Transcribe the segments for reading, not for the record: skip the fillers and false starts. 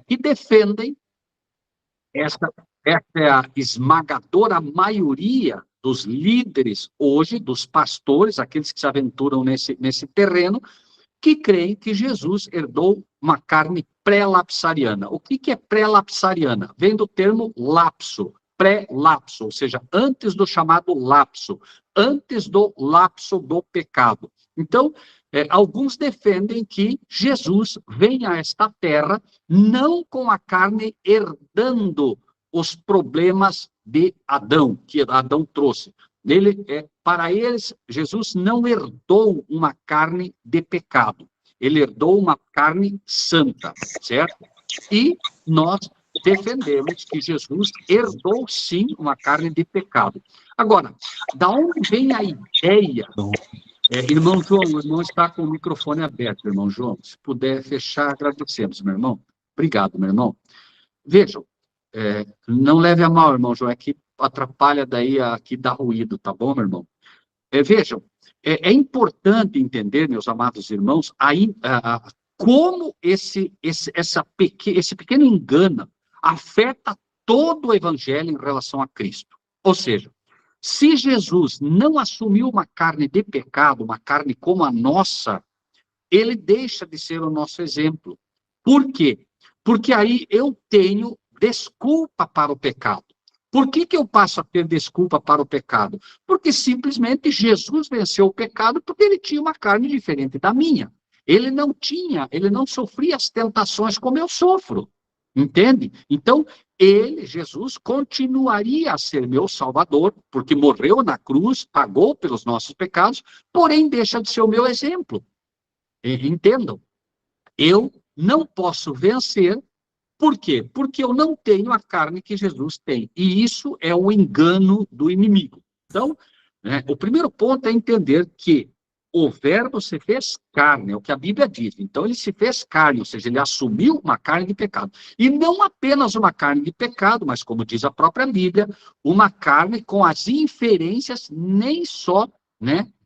que defendem, essa é a esmagadora maioria dos líderes hoje, dos pastores, aqueles que se aventuram nesse terreno, que creem que Jesus herdou uma carne pré-lapsariana. O que é pré-lapsariana? Vem do termo lapso, pré-lapso, ou seja, antes do chamado lapso, antes do lapso do pecado. Então, alguns defendem que Jesus vem a esta terra não com a carne herdando os problemas de Adão, que Adão trouxe. Para eles, Jesus não herdou uma carne de pecado. Ele herdou uma carne santa, certo? E nós defendemos que Jesus herdou, sim, uma carne de pecado. Agora, da onde vem a ideia? Irmão João, o irmão está com o microfone aberto, irmão João. Se puder fechar, agradecemos, meu irmão. Obrigado, meu irmão. Vejam, não leve a mal, irmão João, é que atrapalha daí, aqui dá ruído, tá bom, meu irmão? Vejam, é importante entender, meus amados irmãos, como esse pequeno engano afeta todo o evangelho em relação a Cristo. Ou seja, se Jesus não assumiu uma carne de pecado, uma carne como a nossa, ele deixa de ser o nosso exemplo. Por quê? Porque aí eu tenho desculpa para o pecado. Por que eu passo a ter desculpa para o pecado? Porque simplesmente Jesus venceu o pecado porque ele tinha uma carne diferente da minha. Ele não sofria as tentações como eu sofro. Entende? Então, Jesus, continuaria a ser meu Salvador, porque morreu na cruz, pagou pelos nossos pecados, porém deixa de ser o meu exemplo. Entendam? Eu não posso vencer. Por quê? Porque eu não tenho a carne que Jesus tem. E isso é o engano do inimigo. Então, o primeiro ponto é entender que o verbo se fez carne, é o que a Bíblia diz. Então, ele se fez carne, ou seja, ele assumiu uma carne de pecado. E não apenas uma carne de pecado, mas, como diz a própria Bíblia, uma carne com as inferências nem só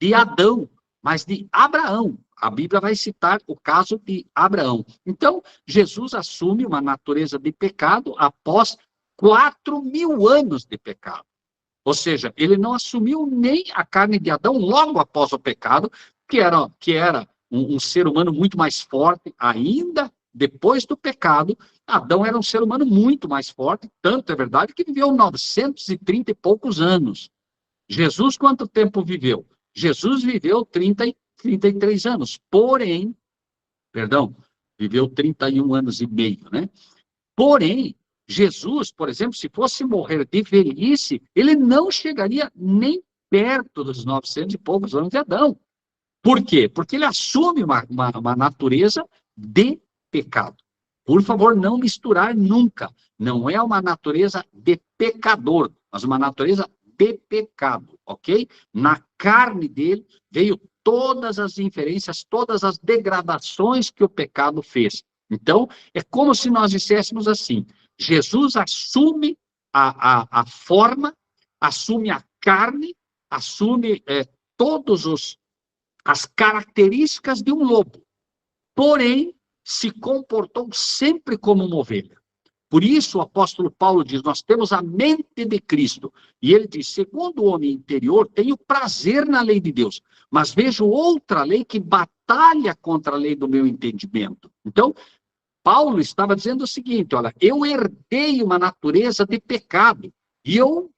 de Adão, mas de Abraão. A Bíblia vai citar o caso de Abraão. Então, Jesus assume uma natureza de pecado após 4.000 anos de pecado. Ou seja, ele não assumiu nem a carne de Adão logo após o pecado, que era um ser humano muito mais forte ainda depois do pecado. Adão era um ser humano muito mais forte, tanto é verdade que viveu 930 e poucos anos. Jesus, quanto tempo viveu? Jesus viveu 33 anos, porém, viveu 31 anos e meio, Porém, Jesus, por exemplo, se fosse morrer de velhice, ele não chegaria nem perto dos 900 e poucos anos de Adão. Por quê? Porque ele assume uma natureza de pecado. Por favor, não misturar nunca. Não é uma natureza de pecador, mas uma natureza de pecado, ok? Na carne dele veio todas as inferências, todas as degradações que o pecado fez. Então, é como se nós disséssemos assim, Jesus assume a forma, assume a carne, assume todas as características de um lobo, porém, se comportou sempre como uma ovelha. Por isso, o apóstolo Paulo diz, nós temos a mente de Cristo. E ele diz, segundo o homem interior, tenho prazer na lei de Deus, mas vejo outra lei que batalha contra a lei do meu entendimento. Então, Paulo estava dizendo o seguinte, olha, eu herdei uma natureza de pecado, e eu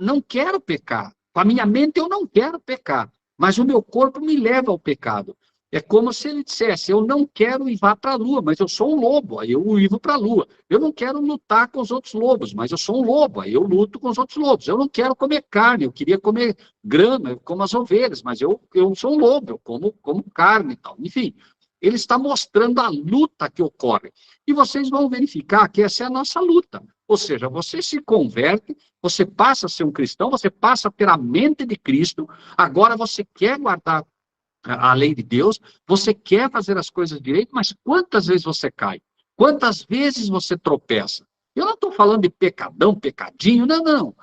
não quero pecar. Com a minha mente eu não quero pecar, mas o meu corpo me leva ao pecado. É como se ele dissesse, eu não quero ir para a lua, mas eu sou um lobo, aí eu uivo para a lua. Eu não quero lutar com os outros lobos, mas eu sou um lobo, aí eu luto com os outros lobos. Eu não quero comer carne, eu queria comer grama, eu como as ovelhas, mas eu sou um lobo, eu como carne e tal. Enfim, ele está mostrando a luta que ocorre. E vocês vão verificar que essa é a nossa luta. Ou seja, você se converte, você passa a ser um cristão, você passa a ter a mente de Cristo, agora você quer guardar a lei de Deus, você quer fazer as coisas direito, mas quantas vezes você cai? Quantas vezes você tropeça? Eu não estou falando de pecadão, pecadinho, não.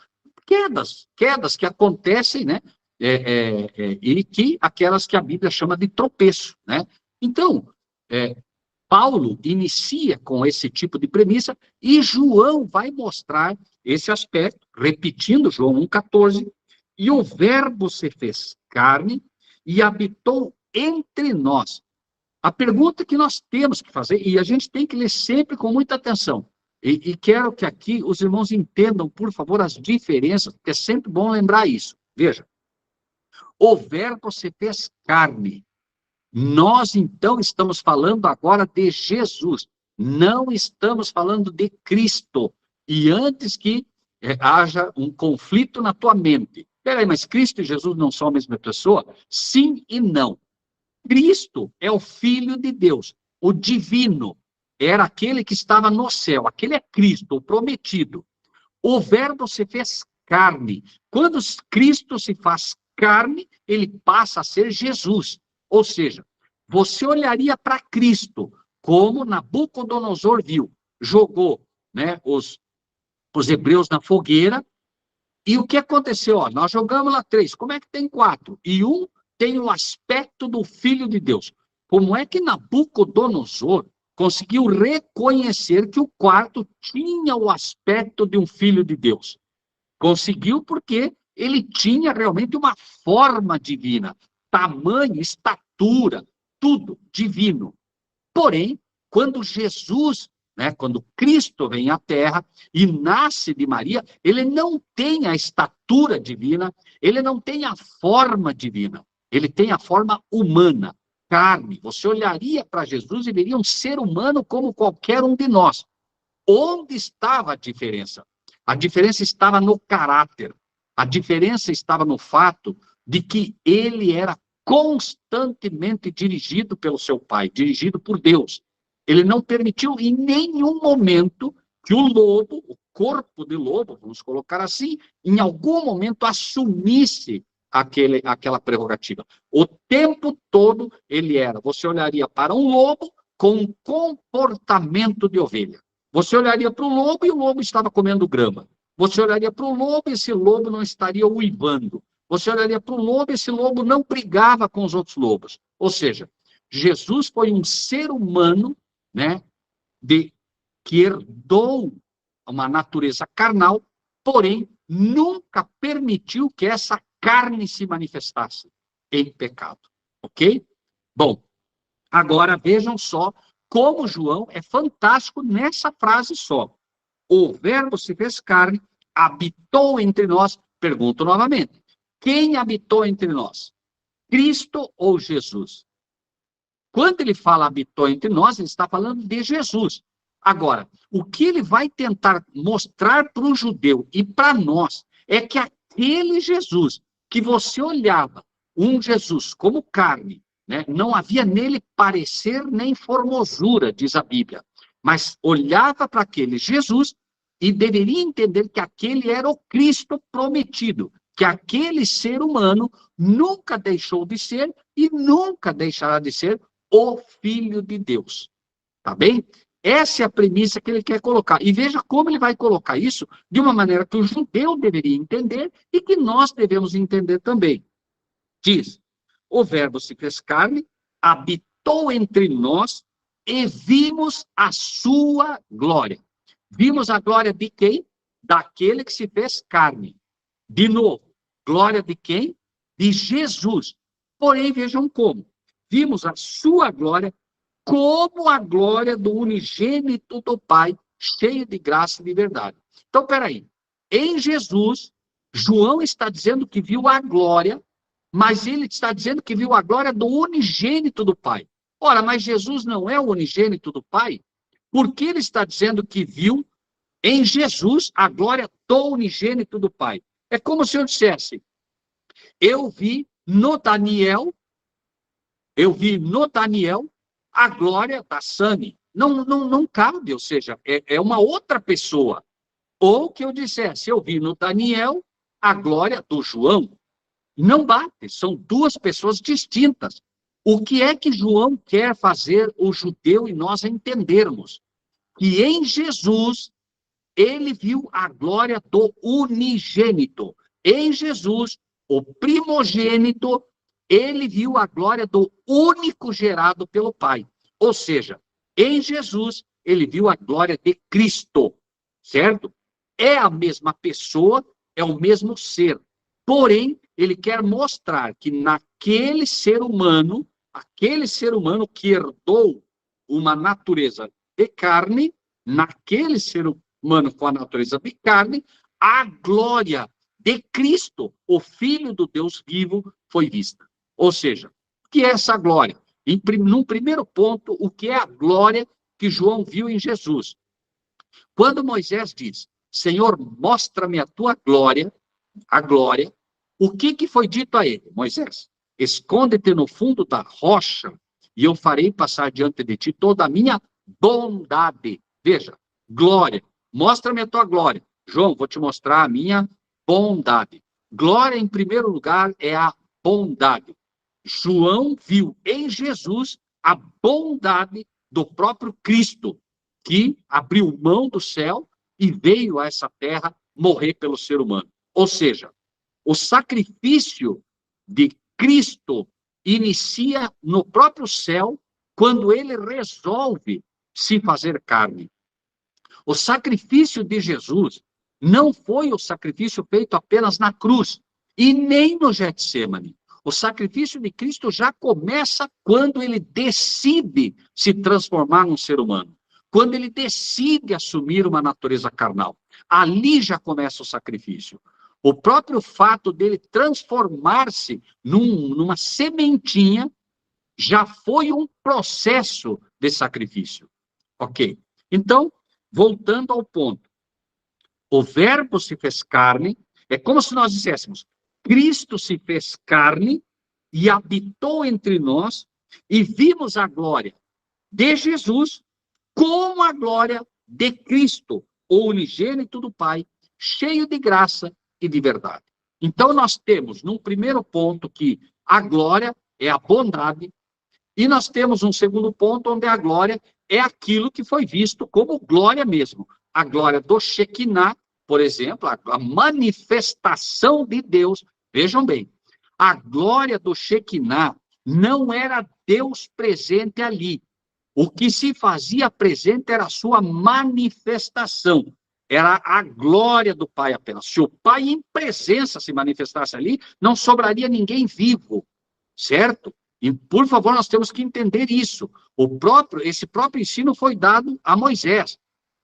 Quedas que acontecem, e que aquelas que a Bíblia chama de tropeço, Então, Paulo inicia com esse tipo de premissa e João vai mostrar esse aspecto, repetindo João 1,14, e o verbo se fez carne e habitou entre nós. A pergunta que nós temos que fazer, e a gente tem que ler sempre com muita atenção, e quero que aqui os irmãos entendam, por favor, as diferenças, porque é sempre bom lembrar isso. Veja, o verbo se fez carne. Nós, então, estamos falando agora de Jesus, não estamos falando de Cristo. E antes que haja um conflito na tua mente, peraí, mas Cristo e Jesus não são a mesma pessoa? Sim e não. Cristo é o Filho de Deus, o divino, era aquele que estava no céu, aquele é Cristo, o prometido. O verbo se fez carne. Quando Cristo se faz carne, ele passa a ser Jesus. Ou seja, você olharia para Cristo, como Nabucodonosor viu, jogou, né, os hebreus na fogueira, e o que aconteceu? Ó, nós jogamos lá 3, como é que tem 4? E um tem o aspecto do Filho de Deus. Como é que Nabucodonosor conseguiu reconhecer que o quarto tinha o aspecto de um Filho de Deus? Conseguiu porque ele tinha realmente uma forma divina, tamanho, estatura, tudo divino. Porém, quando Jesus, né, quando Cristo vem à Terra e nasce de Maria, ele não tem a estatura divina, ele não tem a forma divina, ele tem a forma humana, carne. Você olharia para Jesus e veria um ser humano como qualquer um de nós. Onde estava a diferença? A diferença estava no caráter. A diferença estava no fato de que ele era constantemente dirigido pelo seu Pai, dirigido por Deus. Ele não permitiu em nenhum momento que o lobo, o corpo de lobo, vamos colocar assim, em algum momento assumisse aquela prerrogativa. O tempo todo ele era, você olharia para um lobo com um comportamento de ovelha. Você olharia para o lobo e o lobo estava comendo grama. Você olharia para o lobo e esse lobo não estaria uivando. Você olharia para o lobo e esse lobo não brigava com os outros lobos. Ou seja, Jesus foi um ser humano, né, que herdou uma natureza carnal, porém nunca permitiu que essa carne se manifestasse em pecado. Ok? Bom, agora vejam só como João é fantástico nessa frase só. O verbo se fez carne, habitou entre nós. Pergunto novamente, quem habitou entre nós? Cristo ou Jesus? Quando ele fala habitou entre nós, ele está falando de Jesus. Agora, o que ele vai tentar mostrar para o judeu e para nós é que aquele Jesus que você olhava, um Jesus como carne, né, não havia nele parecer nem formosura, diz a Bíblia, mas olhava para aquele Jesus e deveria entender que aquele era o Cristo prometido, que aquele ser humano nunca deixou de ser e nunca deixará de ser o Filho de Deus. Tá bem? Essa é a premissa que ele quer colocar. E veja como ele vai colocar isso de uma maneira que o judeu deveria entender e que nós devemos entender também. Diz, o verbo se fez carne, habitou entre nós e vimos a sua glória. Vimos a glória de quem? Daquele que se fez carne. De novo, glória de quem? De Jesus. Porém, vejam como. Vimos a sua glória como a glória do unigênito do Pai, cheio de graça e de verdade. Então, peraí. Em Jesus, João está dizendo que viu a glória, mas ele está dizendo que viu a glória do unigênito do Pai. Ora, mas Jesus não é o unigênito do Pai? Por que ele está dizendo que viu em Jesus a glória do unigênito do Pai? É como se eu dissesse, eu vi no Daniel a glória da Sani. Não cabe, ou seja, é uma outra pessoa. Ou que eu dissesse, eu vi no Daniel a glória do João. Não bate, são duas pessoas distintas. O que é que João quer fazer o judeu e nós entendermos? Que em Jesus, ele viu a glória do unigênito. Em Jesus, o primogênito, ele viu a glória do único gerado pelo Pai. Ou seja, Em Jesus, ele viu a glória de Cristo, certo? É a mesma pessoa, é o mesmo ser. Porém, ele quer mostrar que naquele ser humano, aquele ser humano que herdou uma natureza de carne, naquele ser humano com a natureza de carne, a glória de Cristo, o Filho do Deus vivo, foi vista. Ou seja, o que é essa glória? Num primeiro ponto, o que é a glória que João viu em Jesus? Quando Moisés diz, Senhor, mostra-me a tua glória, a glória, o que foi dito a ele, Moisés? Esconde-te no fundo da rocha e eu farei passar diante de ti toda a minha bondade. Veja, glória, mostra-me a tua glória. João, vou te mostrar a minha bondade. Glória, em primeiro lugar, é a bondade. João viu em Jesus a bondade do próprio Cristo, que abriu mão do céu e veio a essa terra morrer pelo ser humano. Ou seja, o sacrifício de Cristo inicia no próprio céu, quando ele resolve se fazer carne. O sacrifício de Jesus não foi o sacrifício feito apenas na cruz, e nem no Getsêmani. O sacrifício de Cristo já começa quando ele decide se transformar num ser humano, quando ele decide assumir uma natureza carnal. Ali já começa o sacrifício. O próprio fato dele transformar-se numa sementinha já foi um processo de sacrifício. Ok? Então, voltando ao ponto, o verbo se fez carne, é como se nós disséssemos, Cristo se fez carne e habitou entre nós e vimos a glória de Jesus como a glória de Cristo, o unigênito do Pai, cheio de graça e de verdade. Então, nós temos, num primeiro ponto, que a glória é a bondade, e nós temos um segundo ponto, onde a glória é aquilo que foi visto como glória mesmo. A glória do Shekinah, por exemplo, a manifestação de Deus. Vejam bem, a glória do Shekinah não era Deus presente ali. O que se fazia presente era a sua manifestação. Era a glória do Pai apenas. Se o Pai em presença se manifestasse ali, não sobraria ninguém vivo, certo? E, por favor, nós temos que entender isso. Esse próprio ensino foi dado a Moisés,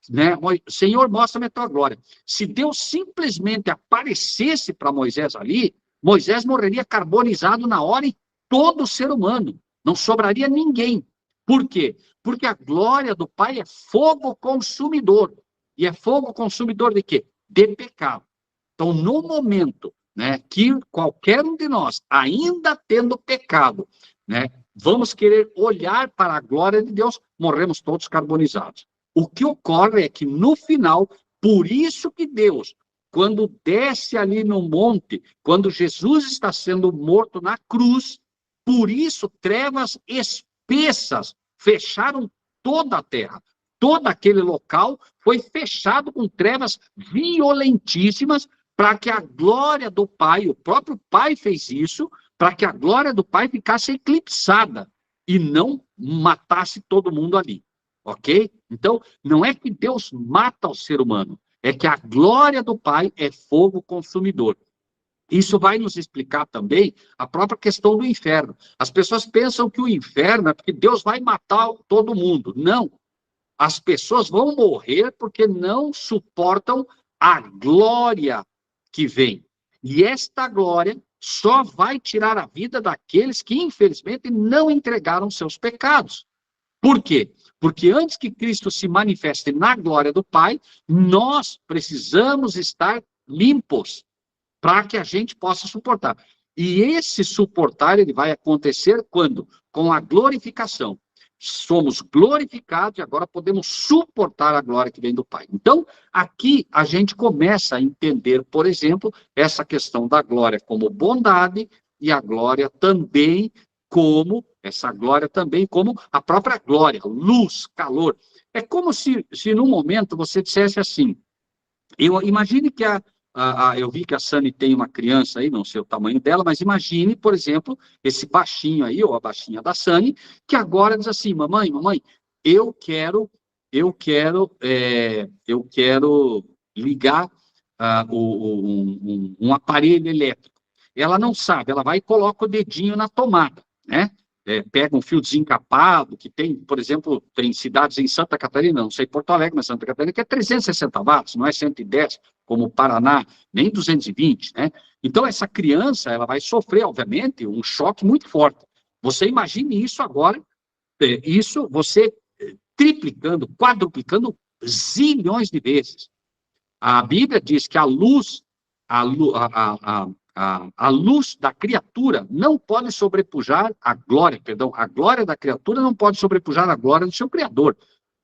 né? Senhor, mostra-me a tua glória. Se Deus simplesmente aparecesse para Moisés ali, Moisés morreria carbonizado na hora e todo ser humano. Não sobraria ninguém. Por quê? Porque a glória do Pai é fogo consumidor. E é fogo consumidor de quê? De pecado. Então, no momento, né, que qualquer um de nós, ainda tendo pecado, né, vamos querer olhar para a glória de Deus, morremos todos carbonizados. O que ocorre é que, no final, por isso que Deus, quando desce ali no monte, quando Jesus está sendo morto na cruz, por isso trevas espessas fecharam toda a terra. Todo aquele local foi fechado com trevas violentíssimas, para que a glória do Pai, o próprio Pai fez isso, para que a glória do Pai ficasse eclipsada e não matasse todo mundo ali, ok? Então, não é que Deus mata o ser humano, é que a glória do Pai é fogo consumidor. Isso vai nos explicar também a própria questão do inferno. As pessoas pensam que o inferno é porque Deus vai matar todo mundo. Não. As pessoas vão morrer porque não suportam a glória que vem. E esta glória só vai tirar a vida daqueles que, infelizmente, não entregaram seus pecados. Por quê? Porque antes que Cristo se manifeste na glória do Pai, nós precisamos estar limpos para que a gente possa suportar. E esse suportar, ele vai acontecer quando? Com a glorificação. Somos glorificados e agora podemos suportar a glória que vem do Pai. Então, aqui a gente começa a entender, por exemplo, essa questão da glória como bondade e a glória também como, essa glória também como a própria glória, luz, calor. É como se num momento você dissesse assim, imagine que eu vi que a Sani tem uma criança aí, não sei o tamanho dela, mas imagine, por exemplo, esse baixinho aí, ou a baixinha da Sani, que agora diz assim, mamãe, eu quero, eu quero ligar um aparelho elétrico. Ela não sabe, ela vai e coloca o dedinho na tomada, né? Pega um fio desencapado, que tem, por exemplo, tem cidades em Santa Catarina, não sei Porto Alegre, mas Santa Catarina, que é 360 watts, não é 110, como o Paraná, nem 220, né? Então, essa criança, ela vai sofrer, obviamente, um choque muito forte. Você imagine isso agora, isso você triplicando, quadruplicando zilhões de vezes. A Bíblia diz que a luz da criatura não pode sobrepujar a glória, perdão, a glória da criatura não pode sobrepujar a glória do seu Criador.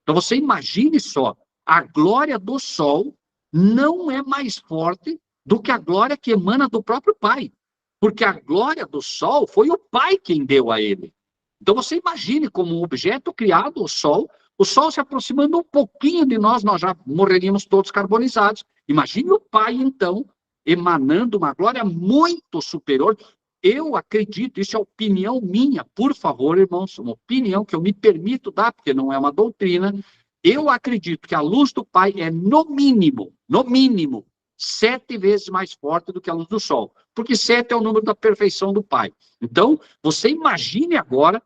Então você imagine só, a glória do sol não é mais forte do que a glória que emana do próprio Pai, porque a glória do sol foi o Pai quem deu a ele. Então você imagine como um objeto criado, o sol se aproximando um pouquinho de nós, nós já morreríamos todos carbonizados. Imagine o Pai, então, emanando uma glória muito superior. Eu acredito, isso é opinião minha, por favor, irmãos, uma opinião que eu me permito dar, porque não é uma doutrina. Eu acredito que a luz do Pai é, no mínimo, 7 vezes mais forte do que a luz do Sol, porque 7 é o número da perfeição do Pai. Então, você imagine agora,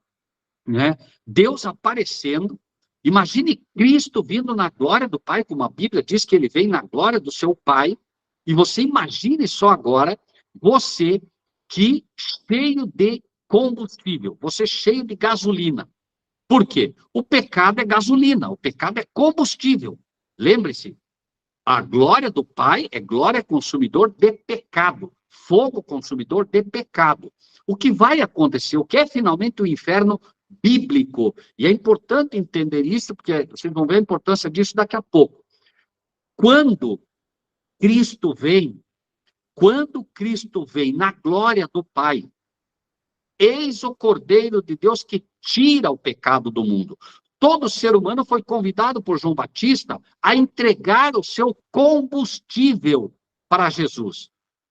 né, Deus aparecendo, imagine Cristo vindo na glória do Pai, como a Bíblia diz que ele vem na glória do seu Pai, e você imagine só agora, você que cheio de combustível, você cheio de gasolina. Por quê? O pecado é gasolina, o pecado é combustível. Lembre-se, a glória do Pai é glória consumidor de pecado, fogo consumidor de pecado. O que vai acontecer? O que é finalmente o inferno bíblico? E é importante entender isso, porque vocês vão ver a importância disso daqui a pouco. Quando Cristo vem, quando Cristo vem na glória do Pai, eis o Cordeiro de Deus que tira o pecado do mundo. Todo ser humano foi convidado por João Batista a entregar o seu combustível para Jesus,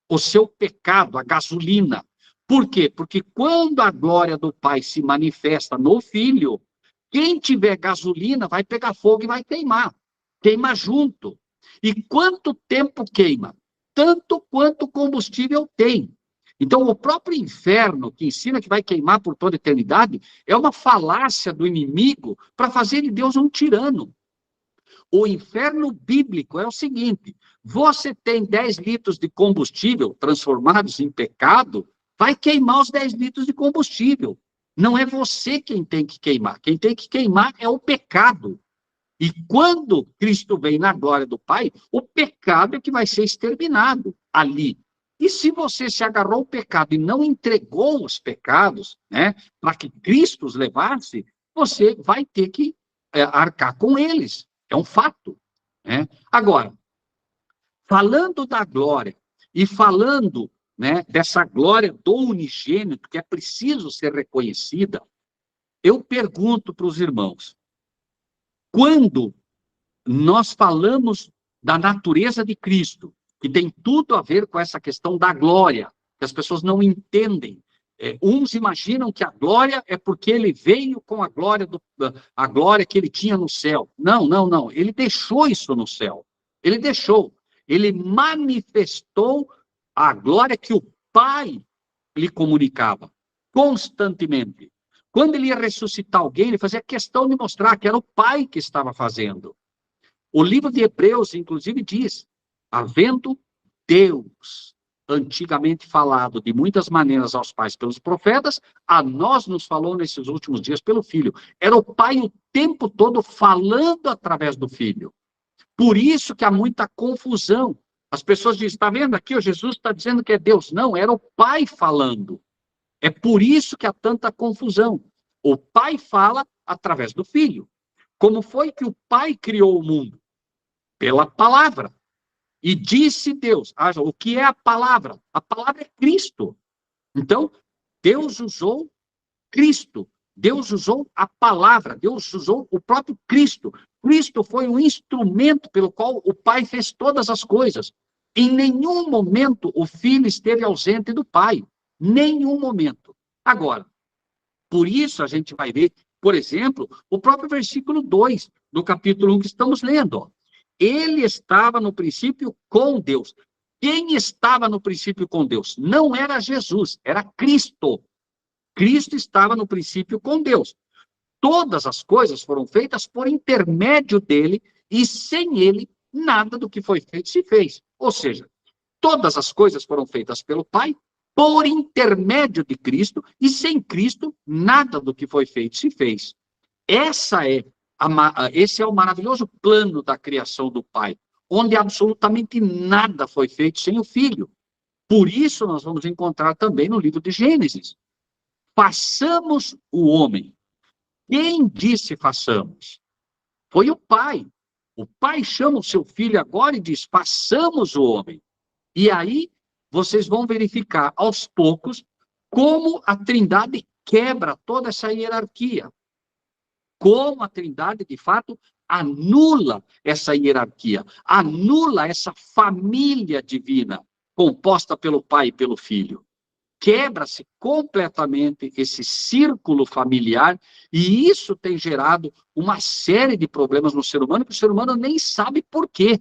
o seu pecado, a gasolina. Por quê? Porque quando a glória do Pai se manifesta no Filho, quem tiver gasolina vai pegar fogo e vai queimar. Queima junto. E quanto tempo queima? Tanto quanto combustível tem. Então, o próprio inferno, que ensina que vai queimar por toda a eternidade, é uma falácia do inimigo para fazer de Deus um tirano. O inferno bíblico é o seguinte: você tem 10 litros de combustível transformados em pecado, vai queimar os 10 litros de combustível. Não é você quem tem que queimar. Quem tem que queimar é o pecado. E quando Cristo vem na glória do Pai, o pecado é que vai ser exterminado ali. E se você se agarrou ao pecado e não entregou os pecados, né, para que Cristo os levasse, você vai ter que arcar com eles. É um fato. Né? Agora, falando da glória e falando, né, dessa glória do unigênito, que é preciso ser reconhecida, eu pergunto para os irmãos, quando nós falamos da natureza de Cristo, que tem tudo a ver com essa questão da glória, que as pessoas não entendem. Uns imaginam que a glória é porque ele veio com a glória que ele tinha no céu. Não, não, não. Ele deixou isso no céu. Ele deixou. Ele manifestou a glória que o Pai lhe comunicava constantemente. Quando ele ia ressuscitar alguém, ele fazia questão de mostrar que era o Pai que estava fazendo. O livro de Hebreus, inclusive, diz: havendo Deus antigamente falado de muitas maneiras aos pais pelos profetas, a nós nos falou nesses últimos dias pelo Filho. Era o Pai o tempo todo falando através do Filho. Por isso que há muita confusão. As pessoas dizem: está vendo aqui, o Jesus está dizendo que é Deus. Não, era o Pai falando. É por isso que há tanta confusão. O Pai fala através do Filho. Como foi que o Pai criou o mundo? Pela palavra. E disse Deus, o que é a palavra? A palavra é Cristo. Então, Deus usou Cristo. Deus usou a palavra. Deus usou o próprio Cristo. Cristo foi um instrumento pelo qual o Pai fez todas as coisas. Em nenhum momento o Filho esteve ausente do Pai. Nenhum momento. Agora, por isso a gente vai ver Por exemplo, o próprio versículo 2 do capítulo 1 que estamos lendo. Ó. Ele estava no princípio com Deus. Quem estava no princípio com Deus? Não era Jesus, era Cristo. Cristo estava no princípio com Deus. Todas as coisas foram feitas por intermédio dele, e sem ele, nada do que foi feito se fez. Ou seja, todas as coisas foram feitas pelo Pai, por intermédio de Cristo, e sem Cristo, nada do que foi feito se fez. Esse é o maravilhoso plano da criação do Pai, onde absolutamente nada foi feito sem o Filho. Por isso, nós vamos encontrar também no livro de Gênesis. Façamos o homem. Quem disse façamos? Foi o Pai. O Pai chama o seu filho agora e diz, façamos o homem. E aí, vocês vão verificar aos poucos como a Trindade quebra toda essa hierarquia. Como a Trindade, de fato, anula essa hierarquia, anula essa família divina, composta pelo Pai e pelo Filho. Quebra-se completamente esse círculo familiar, e isso tem gerado uma série de problemas no ser humano, que o ser humano nem sabe por quê.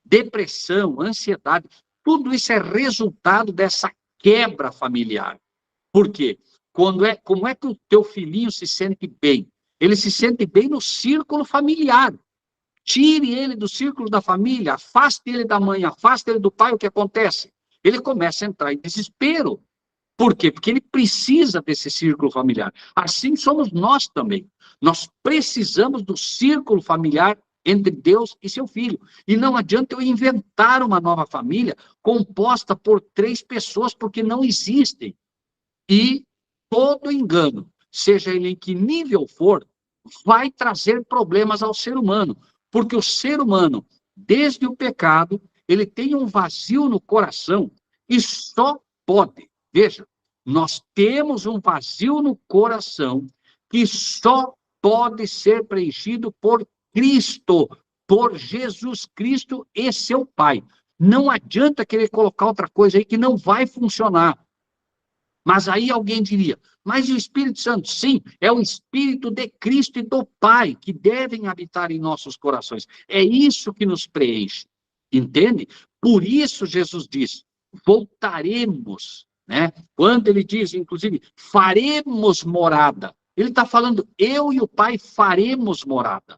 Depressão, ansiedade, tudo isso é resultado dessa quebra familiar. Por quê? Como é que o teu filhinho se sente bem? Ele se sente bem no círculo familiar. Tire ele do círculo da família, afaste ele da mãe, afaste ele do pai, o que acontece? Ele começa a entrar em desespero. Por quê? Porque ele precisa desse círculo familiar. Assim somos nós também. Nós precisamos do círculo familiar entre Deus e seu filho. E não adianta eu inventar uma nova família composta por 3 pessoas, porque não existem. E todo engano, seja ele em que nível for, vai trazer problemas ao ser humano. Porque o ser humano, desde o pecado, ele tem um vazio no coração e só pode. Veja, nós temos um vazio no coração que só pode ser preenchido por Cristo, por Jesus Cristo e seu Pai. Não adianta querer colocar outra coisa aí que não vai funcionar. Mas aí alguém diria, mas e o Espírito Santo? Sim, é o Espírito de Cristo e do Pai que devem habitar em nossos corações. É isso que nos preenche, entende? Por isso Jesus diz, voltaremos, né? Quando ele diz, inclusive, faremos morada. Ele está falando, eu e o Pai faremos morada.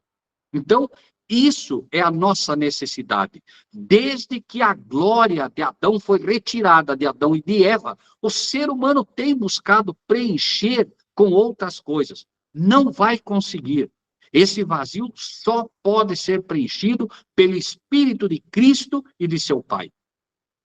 Então, isso é a nossa necessidade. Desde que a glória de Adão foi retirada de Adão e de Eva, o ser humano tem buscado preencher com outras coisas. Não vai conseguir. Esse vazio só pode ser preenchido pelo Espírito de Cristo e de seu Pai.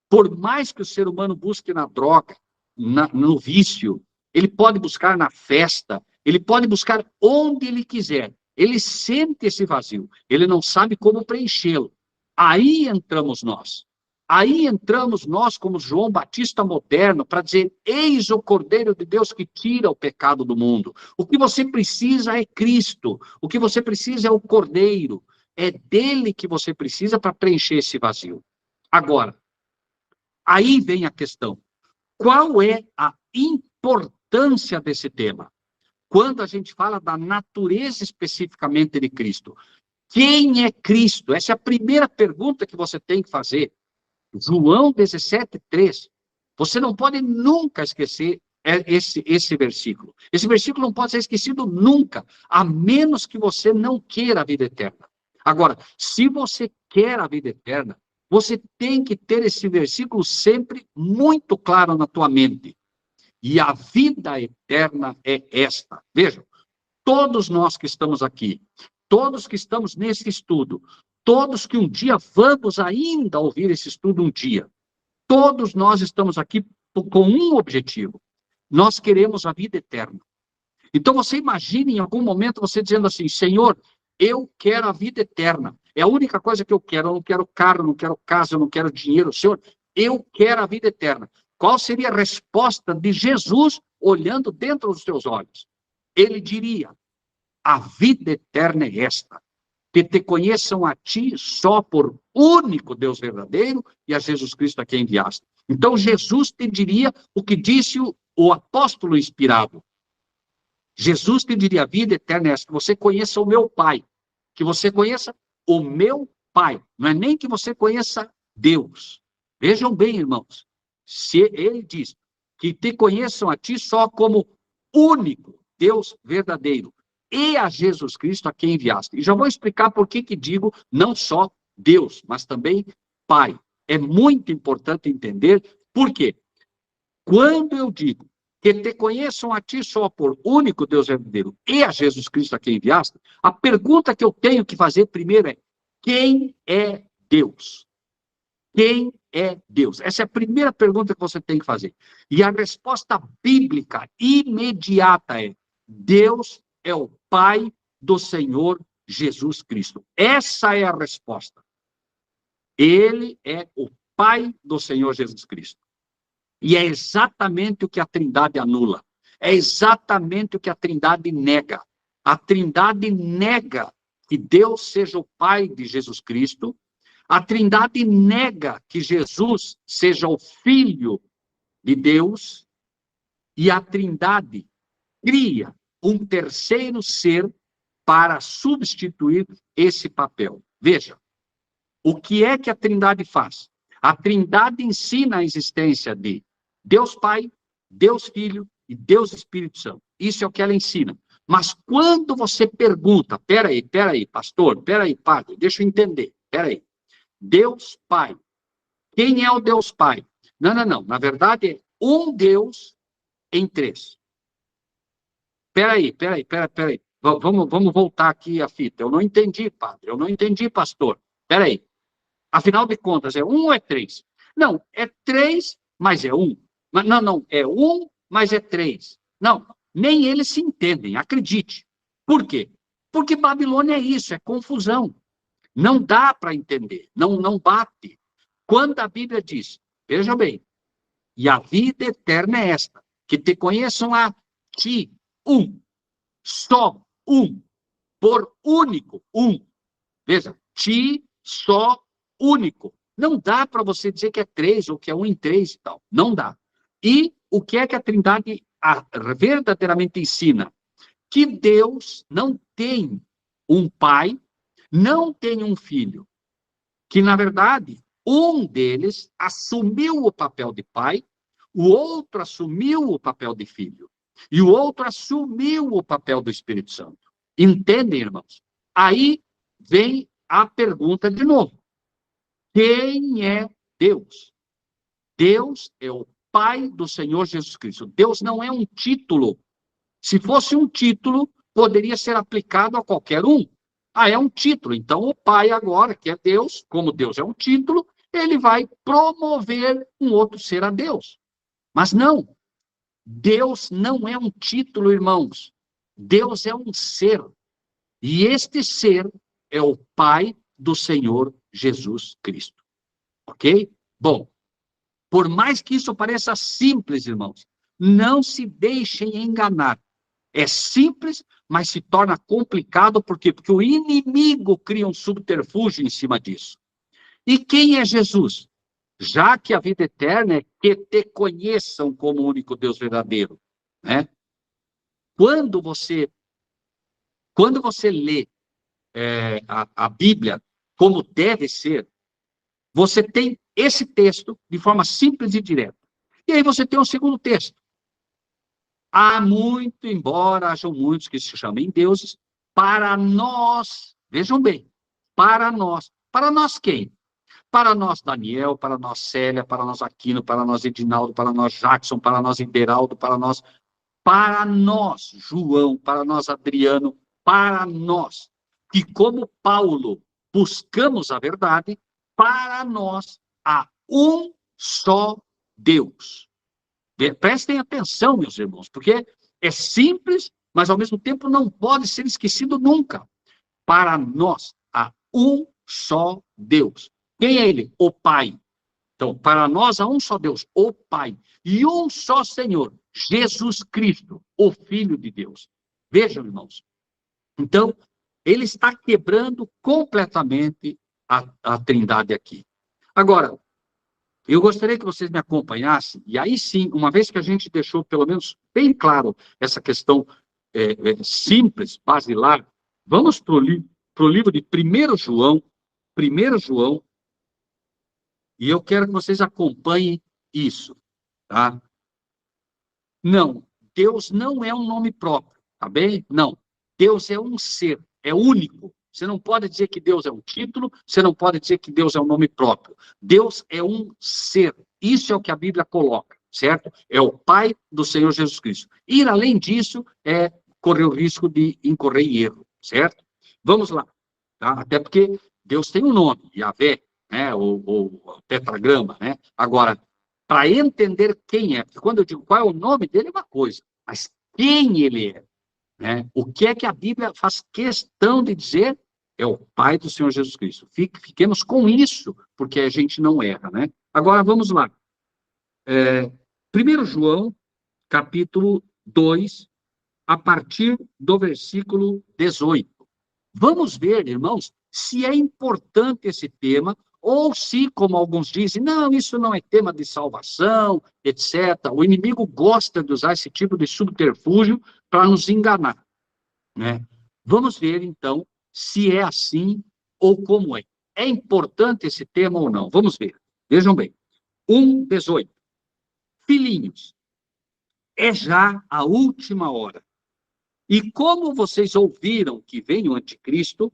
Por mais que o ser humano busque na droga, no vício, ele pode buscar na festa, ele pode buscar onde ele quiser. Ele sente esse vazio, ele não sabe como preenchê-lo. Aí entramos nós. Aí entramos nós como João Batista moderno para dizer, eis o Cordeiro de Deus que tira o pecado do mundo. O que você precisa é Cristo. O que você precisa é o Cordeiro. É dele que você precisa para preencher esse vazio. Agora, aí vem a questão. Qual é a importância desse tema? Quando a gente fala da natureza especificamente de Cristo. Quem é Cristo? Essa é a primeira pergunta que você tem que fazer. João 17:3. Você não pode nunca esquecer esse versículo. Esse versículo não pode ser esquecido nunca, a menos que você não queira a vida eterna. Agora, se você quer a vida eterna, você tem que ter esse versículo sempre muito claro na tua mente. E a vida eterna é esta. Vejam, todos nós que estamos aqui, todos que estamos nesse estudo, todos que um dia vamos ainda ouvir esse estudo um dia, todos nós estamos aqui com um objetivo. Nós queremos a vida eterna. Então você imagine em algum momento você dizendo assim, Senhor, eu quero a vida eterna. É a única coisa que eu quero. Eu não quero carro, não quero casa, eu não quero dinheiro. Senhor, eu quero a vida eterna. Qual seria a resposta de Jesus olhando dentro dos teus olhos? Ele diria, a vida eterna é esta, que te conheçam a ti só por único Deus verdadeiro e a Jesus Cristo a quem enviaste. Então Jesus te diria o que disse o apóstolo inspirado. Jesus te diria: a vida eterna é essa, que você conheça o meu Pai, que você conheça o meu Pai, não é nem que você conheça Deus. Vejam bem, irmãos, se ele diz que te conheçam a ti só como único Deus verdadeiro, e a Jesus Cristo a quem enviaste. E já vou explicar por que digo não só Deus, mas também Pai. É muito importante entender por quê. Quando eu digo que te conheçam a ti só por único Deus verdadeiro e a Jesus Cristo a quem enviaste, a pergunta que eu tenho que fazer primeiro é: quem é Deus? Quem é Deus? Essa é a primeira pergunta que você tem que fazer. E a resposta bíblica imediata é: Deus é o Pai do Senhor Jesus Cristo. Essa é a resposta. Ele é o Pai do Senhor Jesus Cristo. E é exatamente o que a Trindade anula. É exatamente o que a Trindade nega. A Trindade nega que Deus seja o Pai de Jesus Cristo. A Trindade nega que Jesus seja o Filho de Deus. E a Trindade cria um terceiro ser para substituir esse papel. Veja, o que é que a Trindade faz? A Trindade ensina a existência de Deus Pai, Deus Filho e Deus Espírito Santo. Isso é o que ela ensina. Mas quando você pergunta: peraí, pastor, peraí, padre, deixa eu entender, peraí. Deus Pai. Quem é o Deus Pai? Não. Na verdade, é um Deus em três. Peraí. Vamos voltar aqui a fita. Eu não entendi, padre. Eu não entendi, pastor. Peraí. Afinal de contas, é um ou é três? Não, é três, mas é um. Não, é um, mas é três. Não, nem eles se entendem, acredite. Por quê? Porque Babilônia é isso, é confusão. Não dá para entender, não bate. Quando a Bíblia diz, veja bem, e a vida eterna é esta, que te conheçam a ti, um, só um, por único, um. Veja, ti, só, único. Não dá para você dizer que é três ou que é um em três e tal. Não dá. E o que é que a Trindade verdadeiramente ensina? Que Deus não tem um pai, não tem um filho. Que, na verdade, um deles assumiu o papel de pai, o outro assumiu o papel de filho. E o outro assumiu o papel do Espírito Santo. Entendem, irmãos? Aí vem a pergunta de novo. Quem é Deus? Deus é o Pai do Senhor Jesus Cristo. Deus não é um título. Se fosse um título, poderia ser aplicado a qualquer um. Ah, é um título. Então, o Pai agora, que é Deus, como Deus é um título, ele vai promover um outro ser a Deus. Mas não. Deus não é um título, irmãos. Deus é um ser. E este ser é o Pai do Senhor Jesus Cristo. Ok? Bom, por mais que isso pareça simples, irmãos, não se deixem enganar. É simples, mas se torna complicado, por quê? Porque o inimigo cria um subterfúgio em cima disso. E quem é Jesus? Já que a vida eterna é que te conheçam como o único Deus verdadeiro, né? Quando você lê a Bíblia como deve ser, você tem esse texto de forma simples e direta. E aí você tem um segundo texto. Há muito, embora hajam muitos que se chamem deuses, para nós, vejam bem, para nós quem? Para nós Daniel, para nós Célia, para nós Aquino, para nós Edinaldo, para nós Jackson, para nós Iberaldo, para nós João, para nós Adriano, para nós, que como Paulo buscamos a verdade, para nós há um só Deus. Prestem atenção, meus irmãos, porque é simples, mas ao mesmo tempo não pode ser esquecido nunca. Para nós há um só Deus. Quem é ele? O Pai. Então, para nós há um só Deus, o Pai. E um só Senhor, Jesus Cristo, o Filho de Deus. Vejam, irmãos. Então, ele está quebrando completamente a Trindade aqui. Agora, eu gostaria que vocês me acompanhassem, e aí sim, uma vez que a gente deixou pelo menos bem claro essa questão simples, basilar. Vamos para o livro de 1 João, e eu quero que vocês acompanhem isso, tá? Não, Deus não é um nome próprio, tá bem? Não, Deus é um ser, é único. Você não pode dizer que Deus é um título, você não pode dizer que Deus é um nome próprio. Deus é um ser. Isso é o que a Bíblia coloca, certo? É o Pai do Senhor Jesus Cristo. Ir além disso é correr o risco de incorrer em erro, certo? Vamos lá, tá? Até porque Deus tem um nome, Yahvé, né? Ou tetragrama, né? Agora, para entender quem é, porque quando eu digo qual é o nome dele é uma coisa, mas quem ele é, né? O que é que a Bíblia faz questão de dizer? É o Pai do Senhor Jesus Cristo. Fiquemos com isso, porque a gente não erra, né? Agora, vamos lá. 1 João, capítulo 2, a partir do versículo 18. Vamos ver, irmãos, se é importante esse tema, ou se, como alguns dizem, não, isso não é tema de salvação, etc. O inimigo gosta de usar esse tipo de subterfúgio para nos enganar, né? Vamos ver, então, se é assim ou como é. É importante esse tema ou não? Vamos ver. Vejam bem. 1:18. Filhinhos, é já a última hora. E como vocês ouviram que vem o anticristo,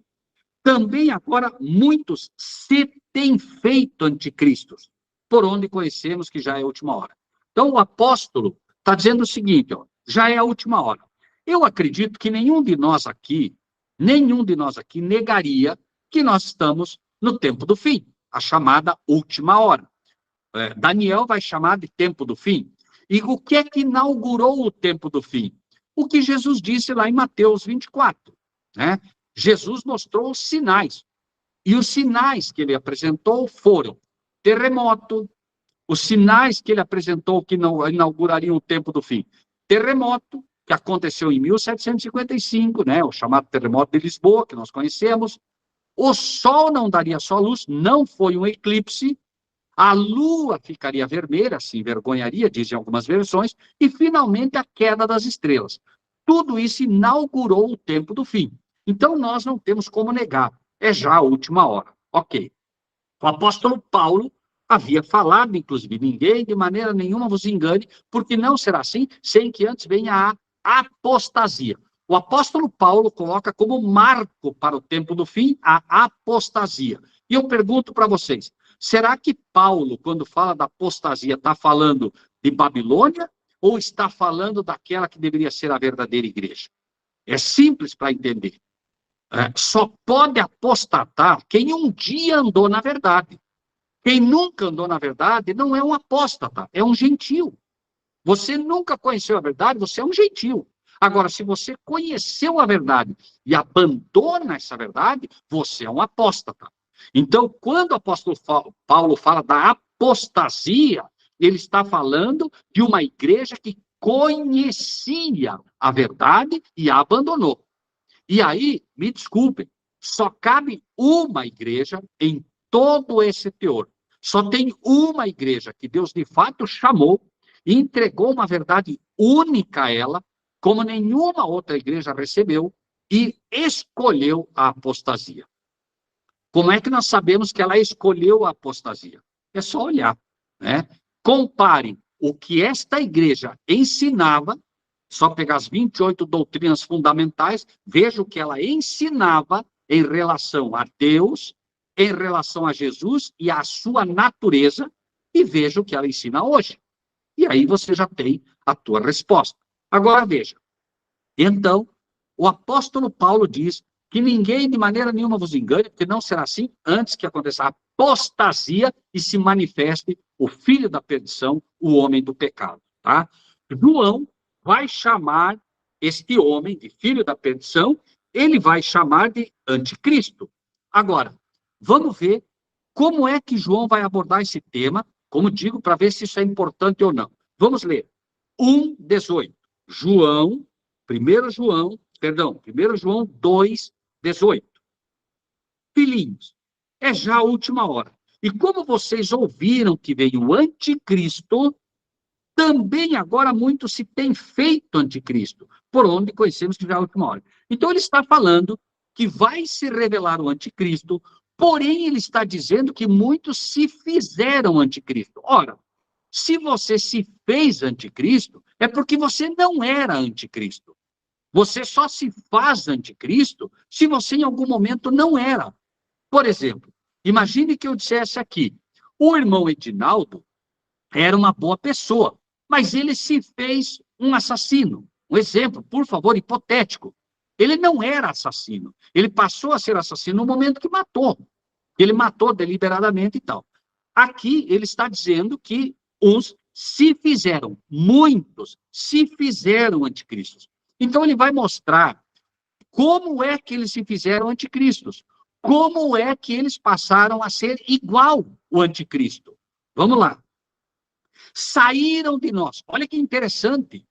também agora muitos se têm feito anticristos, por onde conhecemos que já é a última hora. Então o apóstolo está dizendo o seguinte, ó, já é a última hora. Eu acredito que nenhum de nós aqui negaria que nós estamos no tempo do fim, a chamada última hora. Daniel vai chamar de tempo do fim. E o que é que inaugurou o tempo do fim? O que Jesus disse lá em Mateus 24, né? Jesus mostrou os sinais. E os sinais que ele apresentou foram terremoto, os sinais que ele apresentou que não inaugurariam o tempo do fim. Terremoto, que aconteceu em 1755, né? O chamado terremoto de Lisboa, que nós conhecemos. O sol não daria só luz, não foi um eclipse. A lua ficaria vermelha, se envergonharia, dizem algumas versões, e finalmente a queda das estrelas. Tudo isso inaugurou o tempo do fim. Então nós não temos como negar, é já a última hora. Ok. O apóstolo Paulo havia falado, inclusive, ninguém de maneira nenhuma vos engane, porque não será assim, sem que antes venha a apostasia. O apóstolo Paulo coloca como marco para o tempo do fim a apostasia. E eu pergunto para vocês, será que Paulo, quando fala da apostasia, está falando de Babilônia ou está falando daquela que deveria ser a verdadeira igreja? É simples para entender. Só pode apostatar quem um dia andou na verdade. Quem nunca andou na verdade não é um apóstata, é um gentio. Você nunca conheceu a verdade, você é um gentio. Agora, se você conheceu a verdade e abandona essa verdade, você é um apóstata. Então, quando o apóstolo Paulo fala da apostasia, ele está falando de uma igreja que conhecia a verdade e a abandonou. E aí, me desculpem, só cabe uma igreja em todo esse teor. Só tem uma igreja que Deus de fato chamou e entregou uma verdade única a ela, como nenhuma outra igreja recebeu, e escolheu a apostasia. Como é que nós sabemos que ela escolheu a apostasia? É só olhar, né? Compare o que esta igreja ensinava, só pegar as 28 doutrinas fundamentais, veja o que ela ensinava em relação a Deus, em relação a Jesus e à sua natureza, e veja o que ela ensina hoje. E aí você já tem a tua resposta. Agora veja. Então, o apóstolo Paulo diz que ninguém de maneira nenhuma vos engane, porque não será assim antes que aconteça a apostasia e se manifeste o filho da perdição, o homem do pecado, tá? João vai chamar este homem de filho da perdição, ele vai chamar de anticristo. Agora, vamos ver como é que João vai abordar esse tema, como digo, para ver se isso é importante ou não. Vamos ler. 1:18. João 1 João 2:18. Filhinhos, é já a última hora. E como vocês ouviram que veio o anticristo, também agora muito se tem feito anticristo, por onde conhecemos que já é a última hora. Então ele está falando que vai se revelar o anticristo, porém ele está dizendo que muitos se fizeram anticristo. Ora, se você se fez anticristo, é porque você não era anticristo. Você só se faz anticristo se você em algum momento não era. Por exemplo, imagine que eu dissesse aqui, o irmão Edinaldo era uma boa pessoa, mas ele se fez um assassino. Um exemplo, por favor, hipotético. Ele não era assassino. Ele passou a ser assassino no momento que matou. Ele matou deliberadamente e tal. Aqui ele está dizendo que uns se fizeram, muitos se fizeram anticristos. Então ele vai mostrar como é que eles se fizeram anticristos. Como é que eles passaram a ser igual o anticristo. Vamos lá. Saíram de nós. Olha que interessante.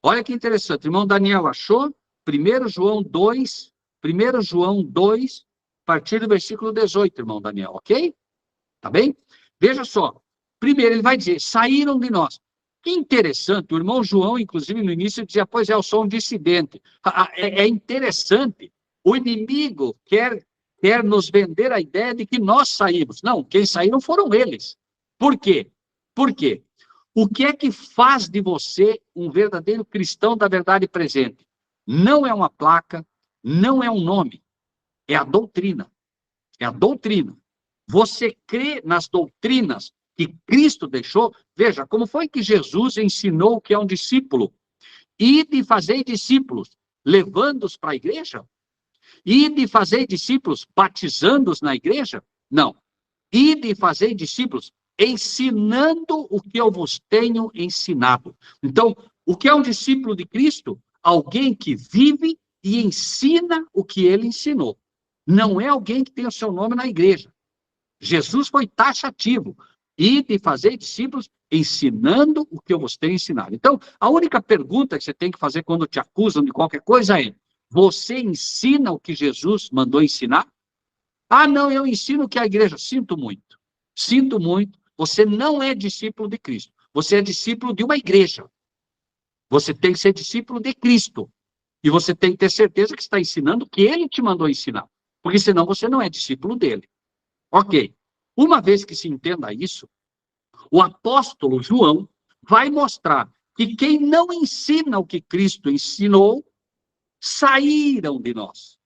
Olha que interessante. Irmão Daniel achou? 1 João 2, 1 João 2, a partir do versículo 18, irmão Daniel, ok? Tá bem? Veja só. Primeiro ele vai dizer, saíram de nós. Que interessante. O irmão João, inclusive, no início dizia, pois é, eu sou um dissidente. É interessante. O inimigo quer nos vender a ideia de que nós saímos. Não, quem saíram foram eles. Por quê? Por quê? O que é que faz de você um verdadeiro cristão da verdade presente? Não é uma placa, não é um nome, é a doutrina. É a doutrina. Você crê nas doutrinas que Cristo deixou? Veja, como foi que Jesus ensinou o que é um discípulo? Ide e fazei discípulos, levando-os para a igreja? Ide e fazei discípulos, batizando-os na igreja? Não. Ide e fazei discípulos, ensinando o que eu vos tenho ensinado. Então, o que é um discípulo de Cristo? Alguém que vive e ensina o que ele ensinou. Não é alguém que tem o seu nome na igreja. Jesus foi taxativo. Ide e fazei discípulos, ensinando o que eu vos tenho ensinado. Então, a única pergunta que você tem que fazer quando te acusam de qualquer coisa é, você ensina o que Jesus mandou ensinar? Ah, não, eu ensino o que a igreja... Sinto muito. Sinto muito. Você não é discípulo de Cristo. Você é discípulo de uma igreja. Você tem que ser discípulo de Cristo. E você tem que ter certeza que está ensinando o que ele te mandou ensinar. Porque senão você não é discípulo dele. Ok. Uma vez que se entenda isso, o apóstolo João vai mostrar que quem não ensina o que Cristo ensinou, saíram de nós.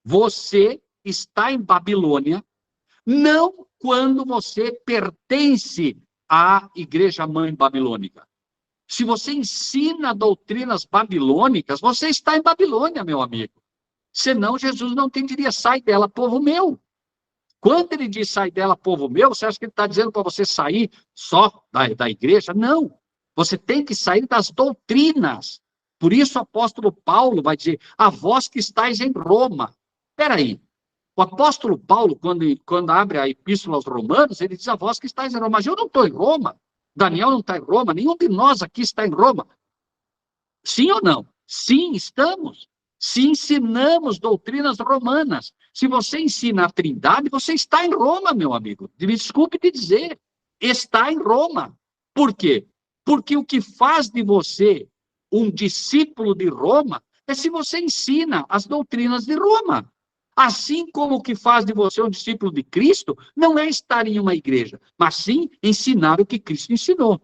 Você está em Babilônia, não quando você pertence à igreja mãe babilônica. Se você ensina doutrinas babilônicas, você está em Babilônia, meu amigo. Senão Jesus não diria, sai dela, povo meu. Quando ele diz, sai dela, povo meu, você acha que ele está dizendo para você sair só da igreja? Não. Você tem que sair das doutrinas. Por isso o apóstolo Paulo vai dizer, a vós que estáis em Roma. Espera aí. O apóstolo Paulo, quando abre a epístola aos Romanos, ele diz, a vós que estáis em Roma. Mas eu não estou em Roma. Daniel não está em Roma. Nenhum de nós aqui está em Roma. Sim ou não? Sim, estamos. Se ensinamos doutrinas romanas. Se você ensina a Trindade, você está em Roma, meu amigo. Me desculpe te dizer. Está em Roma. Por quê? Porque o que faz de você um discípulo de Roma é se você ensina as doutrinas de Roma. Assim como o que faz de você um discípulo de Cristo não é estar em uma igreja, mas sim ensinar o que Cristo ensinou.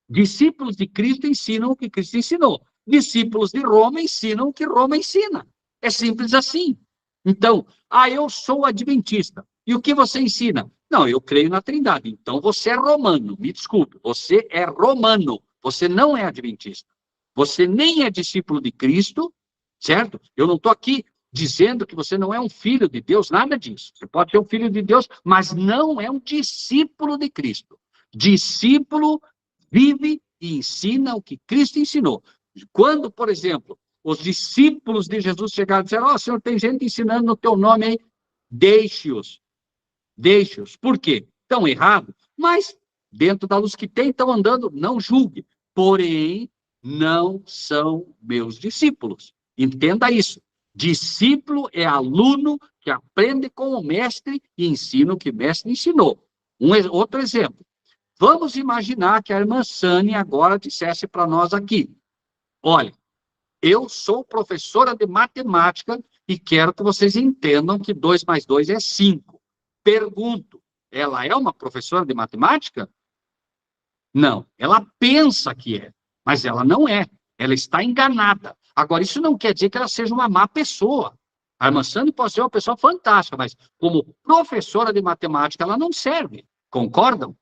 Discípulos de Cristo ensinam o que Cristo ensinou. Discípulos de Roma ensinam o que Roma ensina. É simples assim. Então, eu sou adventista. E o que você ensina? Não, eu creio na Trindade. Então, você é romano. Me desculpe, você é romano. Você não é adventista. Você nem é discípulo de Cristo, certo? Eu não estou aqui dizendo que você não é um filho de Deus, nada disso. Você pode ser um filho de Deus, mas não é um discípulo de Cristo. Discípulo vive e ensina o que Cristo ensinou. Quando, por exemplo, os discípulos de Jesus chegaram e disseram, Senhor, tem gente ensinando no teu nome aí, deixe-os. Deixe-os. Por quê? Estão errados, mas dentro da luz que tem, estão andando, não julgue. Porém, não são meus discípulos. Entenda isso. Discípulo é aluno que aprende com o mestre e ensina o que o mestre ensinou. Outro exemplo. Vamos imaginar que a irmã Sani agora dissesse para nós aqui, olha, eu sou professora de matemática e quero que vocês entendam que 2 mais 2 é 5. Pergunto, ela é uma professora de matemática? Não, ela pensa que é, mas ela não é. Ela está enganada. Agora, isso não quer dizer que ela seja uma má pessoa. A irmã Sani pode ser uma pessoa fantástica, mas como professora de matemática, ela não serve. Concordam?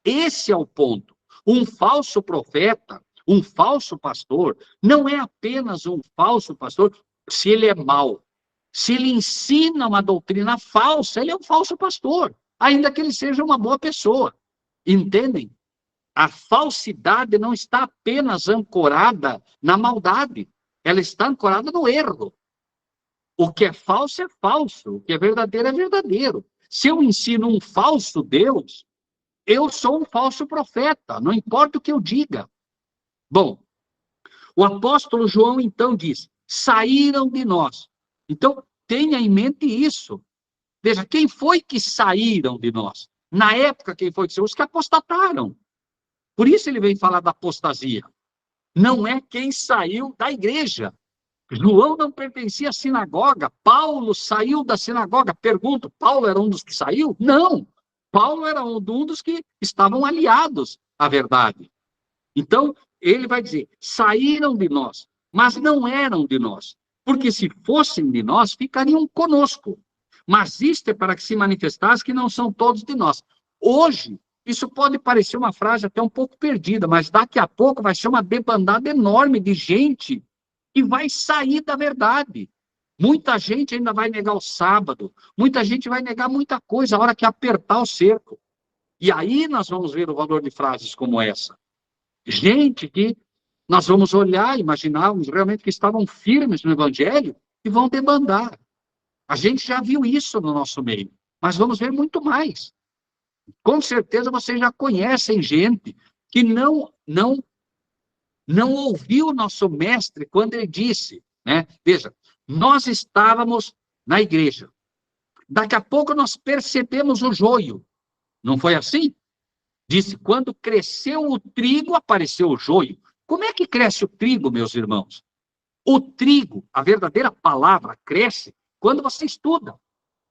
Esse é o ponto. Um falso profeta, um falso pastor, não é apenas um falso pastor se ele é mau. Se ele ensina uma doutrina falsa, ele é um falso pastor, ainda que ele seja uma boa pessoa. Entendem? A falsidade não está apenas ancorada na maldade, ela está ancorada no erro. O que é falso, o que é verdadeiro. Se eu ensino um falso Deus, eu sou um falso profeta, não importa o que eu diga. Bom, o apóstolo João então diz, saíram de nós. Então, tenha em mente isso. Veja, quem foi que saíram de nós? Na época, quem foi que saiu? Os que apostataram. Por isso ele vem falar da apostasia. Não é quem saiu da igreja. João não pertencia à sinagoga. Paulo saiu da sinagoga. Pergunto, Paulo era um dos que saiu? Não. Paulo era um dos que estavam aliados à verdade. Então, ele vai dizer, saíram de nós, mas não eram de nós. Porque se fossem de nós, ficariam conosco. Mas isto é para que se manifestasse que não são todos de nós. Hoje, isso pode parecer uma frase até um pouco perdida, mas daqui a pouco vai ser uma debandada enorme de gente que vai sair da verdade. Muita gente ainda vai negar o sábado, muita gente vai negar muita coisa a hora que apertar o cerco. E aí nós vamos ver o valor de frases como essa. Gente que nós vamos olhar, imaginarmos realmente que estavam firmes no evangelho e vão debandar. A gente já viu isso no nosso meio, mas vamos ver muito mais. Com certeza vocês já conhecem gente que não ouviu o nosso mestre quando ele disse, né? Veja, nós estávamos na igreja. Daqui a pouco nós percebemos o joio. Não foi assim? Disse, quando cresceu o trigo, apareceu o joio. Como é que cresce o trigo, meus irmãos? O trigo, a verdadeira palavra, cresce quando você estuda.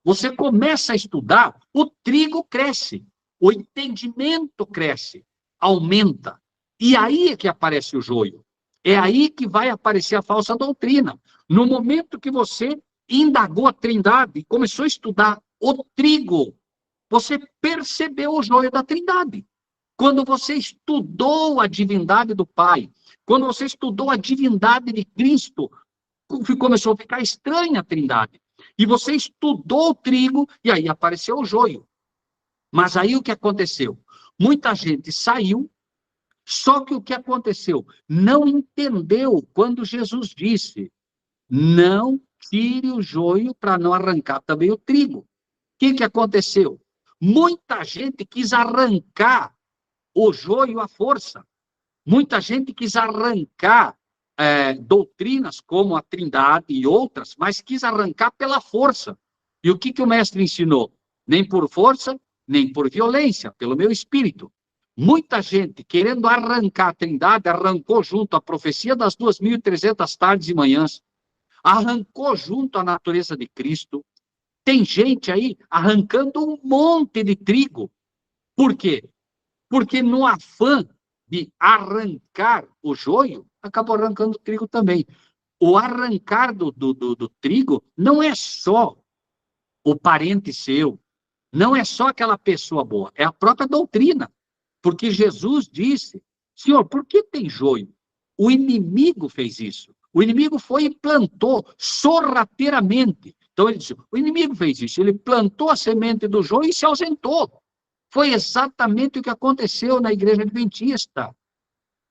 Você começa a estudar, o trigo cresce, o entendimento cresce, aumenta. E aí é que aparece o joio. É aí que vai aparecer a falsa doutrina. No momento que você indagou a Trindade e começou a estudar o trigo, você percebeu o joio da Trindade. Quando você estudou a divindade do Pai, quando você estudou a divindade de Cristo, começou a ficar estranha a Trindade. E você estudou o trigo, e aí apareceu o joio. Mas aí o que aconteceu? Muita gente saiu, só que o que aconteceu? Não entendeu quando Jesus disse, não tire o joio para não arrancar também o trigo. O que aconteceu? Muita gente quis arrancar o joio à força. Muita gente quis arrancar doutrinas como a Trindade e outras, mas quis arrancar pela força. E o que o mestre ensinou? Nem por força, nem por violência, pelo meu espírito. Muita gente, querendo arrancar a Trindade, arrancou junto a profecia das 2.300 tardes e manhãs, arrancou junto a natureza de Cristo. Tem gente aí arrancando um monte de trigo. Por quê? Porque no afã de arrancar o joio, acabou arrancando o trigo também. O arrancar do trigo não é só o parente seu, não é só aquela pessoa boa, é a própria doutrina. Porque Jesus disse, Senhor, por que tem joio? O inimigo fez isso. O inimigo foi e plantou sorrateiramente. Então ele disse, o inimigo fez isso, ele plantou a semente do joio e se ausentou. Foi exatamente o que aconteceu na igreja adventista.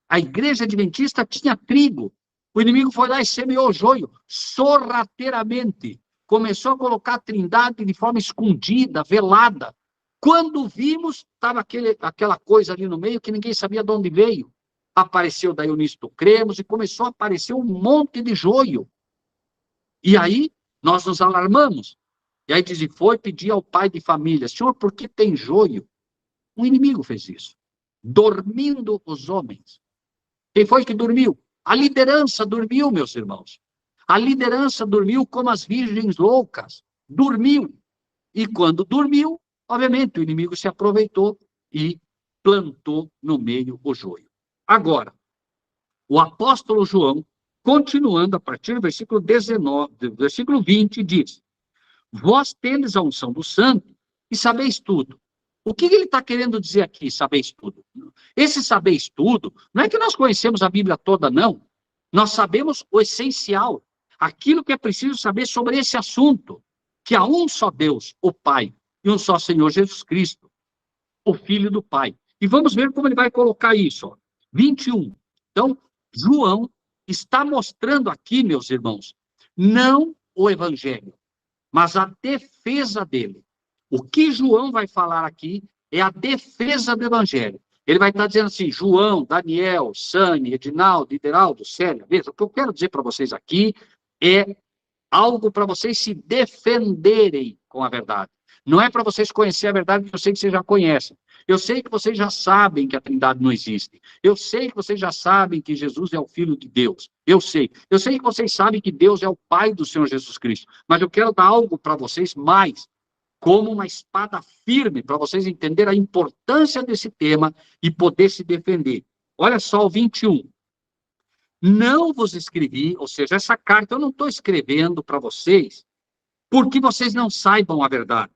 A igreja adventista tinha trigo. O inimigo foi lá e semeou o joio, sorrateiramente. Começou a colocar a Trindade de forma escondida, velada. Quando vimos, estava aquela coisa ali no meio que ninguém sabia de onde veio. Apareceu daí o Nisto Cremos e começou a aparecer um monte de joio. E aí, nós nos alarmamos. E aí foi pedir ao pai de família, Senhor, por que tem joio? O inimigo fez isso. dormindo os homens. Quem foi que dormiu? A liderança dormiu, meus irmãos. A liderança dormiu como as virgens loucas. Dormiu. E quando dormiu, obviamente, o inimigo se aproveitou e plantou no meio o joio. Agora, o apóstolo João, continuando a partir do versículo 19, versículo 20, diz: vós tendes a unção do santo e sabeis tudo. O que ele está querendo dizer aqui, sabeis tudo? Esse sabeis tudo, não é que nós conhecemos a Bíblia toda, não. Nós sabemos o essencial, aquilo que é preciso saber sobre esse assunto, que há um só Deus, o Pai, e um só Senhor Jesus Cristo, o Filho do Pai. E vamos ver como ele vai colocar isso. Ó. 21. Então, João está mostrando aqui, meus irmãos, não o Evangelho, mas a defesa dele. O que João vai falar aqui é a defesa do Evangelho. Ele vai estar dizendo assim, João, Daniel, Sani, Edinaldo, Ideraldo, Célia, veja, o que eu quero dizer para vocês aqui é algo para vocês se defenderem com a verdade. Não é para vocês conhecerem a verdade, que eu sei que vocês já conhecem. Eu sei que vocês já sabem que a Trindade não existe. Eu sei que vocês já sabem que Jesus é o Filho de Deus. Eu sei. Eu sei que vocês sabem que Deus é o Pai do Senhor Jesus Cristo. Mas eu quero dar algo para vocês mais, como uma espada firme, para vocês entenderem a importância desse tema e poder se defender. Olha só o 21. Não vos escrevi, ou seja, essa carta eu não estou escrevendo para vocês porque vocês não saibam a verdade,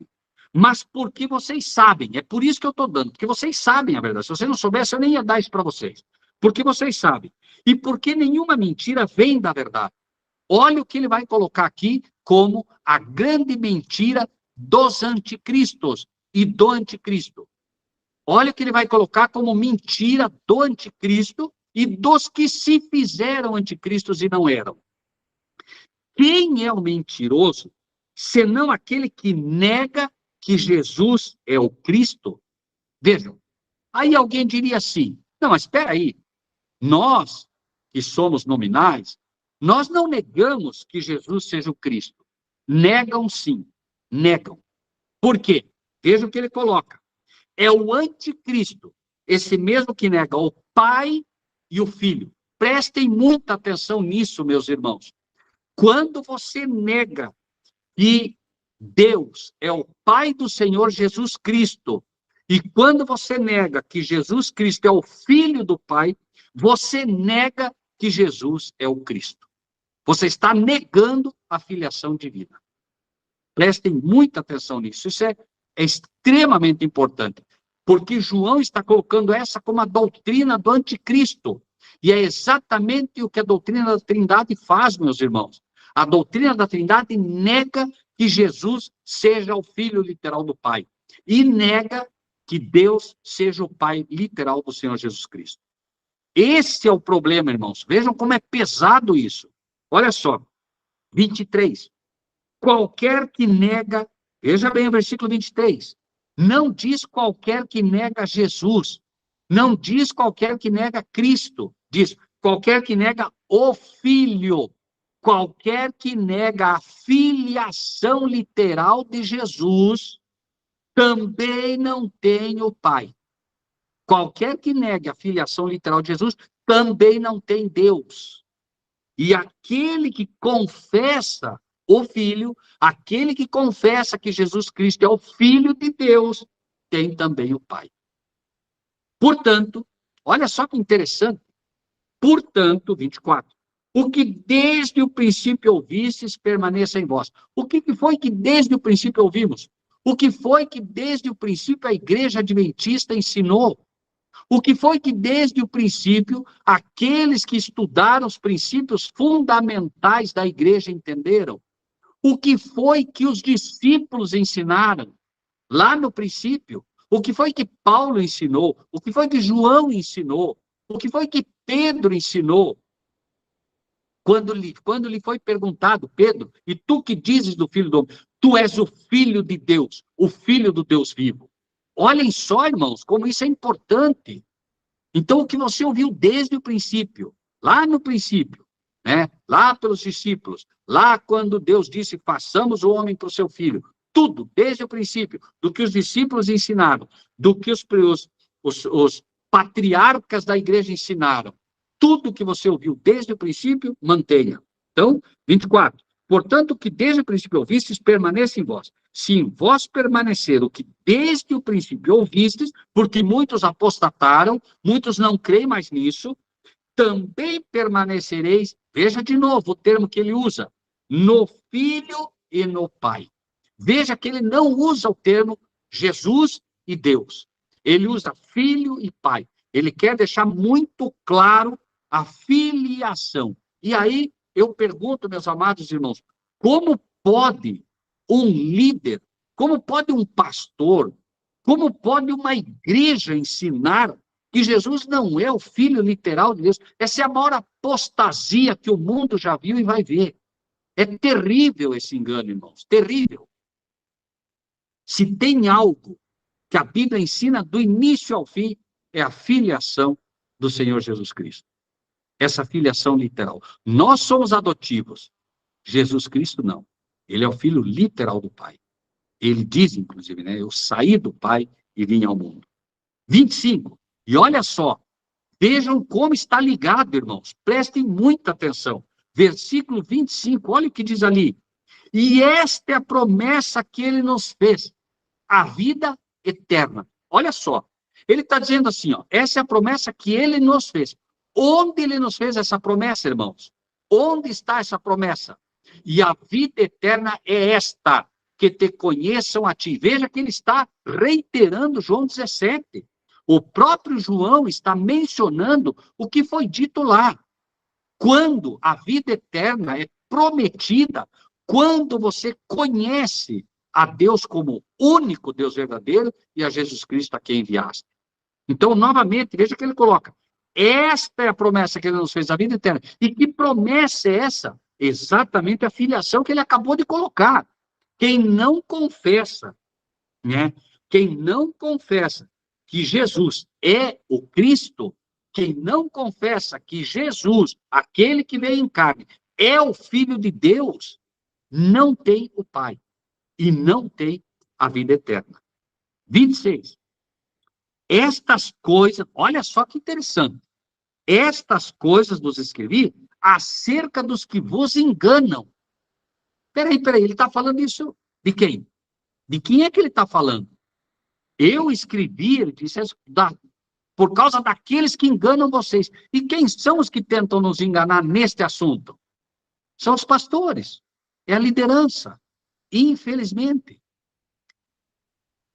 mas porque vocês sabem. É por isso que eu estou dando, porque vocês sabem a verdade. Se vocês não soubessem, eu nem ia dar isso para vocês. Porque vocês sabem. E porque nenhuma mentira vem da verdade. Olha o que ele vai colocar aqui como a grande mentira dos anticristos e do anticristo. Olha o que ele vai colocar como mentira do anticristo e dos que se fizeram anticristos e não eram. Quem é o mentiroso, senão aquele que nega que Jesus é o Cristo? Vejam, aí alguém diria assim, não, mas espera aí, nós que somos nominais, nós não negamos que Jesus seja o Cristo. Negam sim, negam. Por quê? Veja o que ele coloca. É o anticristo, esse mesmo que nega o Pai e o Filho. Prestem muita atenção nisso, meus irmãos. Quando você nega que Deus é o Pai do Senhor Jesus Cristo, e quando você nega que Jesus Cristo é o Filho do Pai, você nega que Jesus é o Cristo. Você está negando a filiação divina. Prestem muita atenção nisso. Isso é extremamente importante, porque João está colocando essa como a doutrina do anticristo. E é exatamente o que a doutrina da Trindade faz, meus irmãos. A doutrina da Trindade nega que Jesus seja o Filho literal do Pai. E nega que Deus seja o Pai literal do Senhor Jesus Cristo. Esse é o problema, irmãos. Vejam como é pesado isso. Olha só, 23. Qualquer que nega, veja bem o versículo 23. Não diz qualquer que nega Jesus. Não diz qualquer que nega Cristo. Diz qualquer que nega o Filho. Qualquer que nega a filiação literal de Jesus também não tem o Pai. Qualquer que negue a filiação literal de Jesus também não tem Deus. E aquele que confessa o Filho, aquele que confessa que Jesus Cristo é o Filho de Deus, tem também o Pai. Portanto, olha só que interessante. Portanto, 24. O que desde o princípio ouvistes, permaneça em vós. O que foi que desde o princípio ouvimos? O que foi que desde o princípio a Igreja Adventista ensinou? O que foi que desde o princípio aqueles que estudaram os princípios fundamentais da Igreja entenderam? O que foi que os discípulos ensinaram lá no princípio? O que foi que Paulo ensinou? O que foi que João ensinou? O que foi que Pedro ensinou? Quando lhe foi perguntado, Pedro, e tu que dizes do Filho do Homem? Tu és o Filho de Deus, o Filho do Deus vivo. Olhem só, irmãos, como isso é importante. Então, o que você ouviu desde o princípio, lá no princípio, né? Lá pelos discípulos, lá quando Deus disse, façamos o homem para o seu filho, tudo, desde o princípio, do que os discípulos ensinaram, do que os patriarcas da igreja ensinaram. Tudo que você ouviu desde o princípio, mantenha. Então, 24. Portanto, o que desde o princípio ouvistes, permaneça em vós. Se em vós permanecer o que desde o princípio ouvistes, porque muitos apostataram, muitos não creem mais nisso, também permanecereis, veja de novo o termo que ele usa, no Filho e no Pai. Veja que ele não usa o termo Jesus e Deus. Ele usa Filho e Pai. Ele quer deixar muito claro a filiação. E aí, eu pergunto, meus amados irmãos, como pode um líder, como pode um pastor, como pode uma igreja ensinar que Jesus não é o Filho literal de Deus? Essa é a maior apostasia que o mundo já viu e vai ver. É terrível esse engano, irmãos, terrível. Se tem algo que a Bíblia ensina do início ao fim, é a filiação do Senhor Jesus Cristo. Essa filiação literal. Nós somos adotivos. Jesus Cristo não. Ele é o filho literal do Pai. Ele diz, inclusive, né? Eu saí do Pai e vim ao mundo. 25. E olha só. Vejam como está ligado, irmãos. Prestem muita atenção. Versículo 25. Olha o que diz ali. E esta é a promessa que ele nos fez. A vida eterna. Olha só. Ele está dizendo assim, ó. Essa é a promessa que ele nos fez. Onde ele nos fez essa promessa, irmãos? Onde está essa promessa? E a vida eterna é esta, que te conheçam a ti. Veja que ele está reiterando João 17. O próprio João está mencionando o que foi dito lá. Quando a vida eterna é prometida, quando você conhece a Deus como único Deus verdadeiro e a Jesus Cristo a quem enviaste. Então, novamente, veja que ele coloca. Esta é a promessa que ele nos fez, a vida eterna. E que promessa é essa? Exatamente a filiação que ele acabou de colocar. Quem não confessa, né? Quem não confessa que Jesus é o Cristo, quem não confessa que Jesus, aquele que veio em carne, é o Filho de Deus, não tem o Pai e não tem a vida eterna. 26. Estas coisas, olha só que interessante. Estas coisas vos escrevi acerca dos que vos enganam. Peraí, ele está falando isso de quem? De quem é que ele está falando? Eu escrevi, ele disse, por causa daqueles que enganam vocês. E quem são os que tentam nos enganar neste assunto? São os pastores. É a liderança. Infelizmente.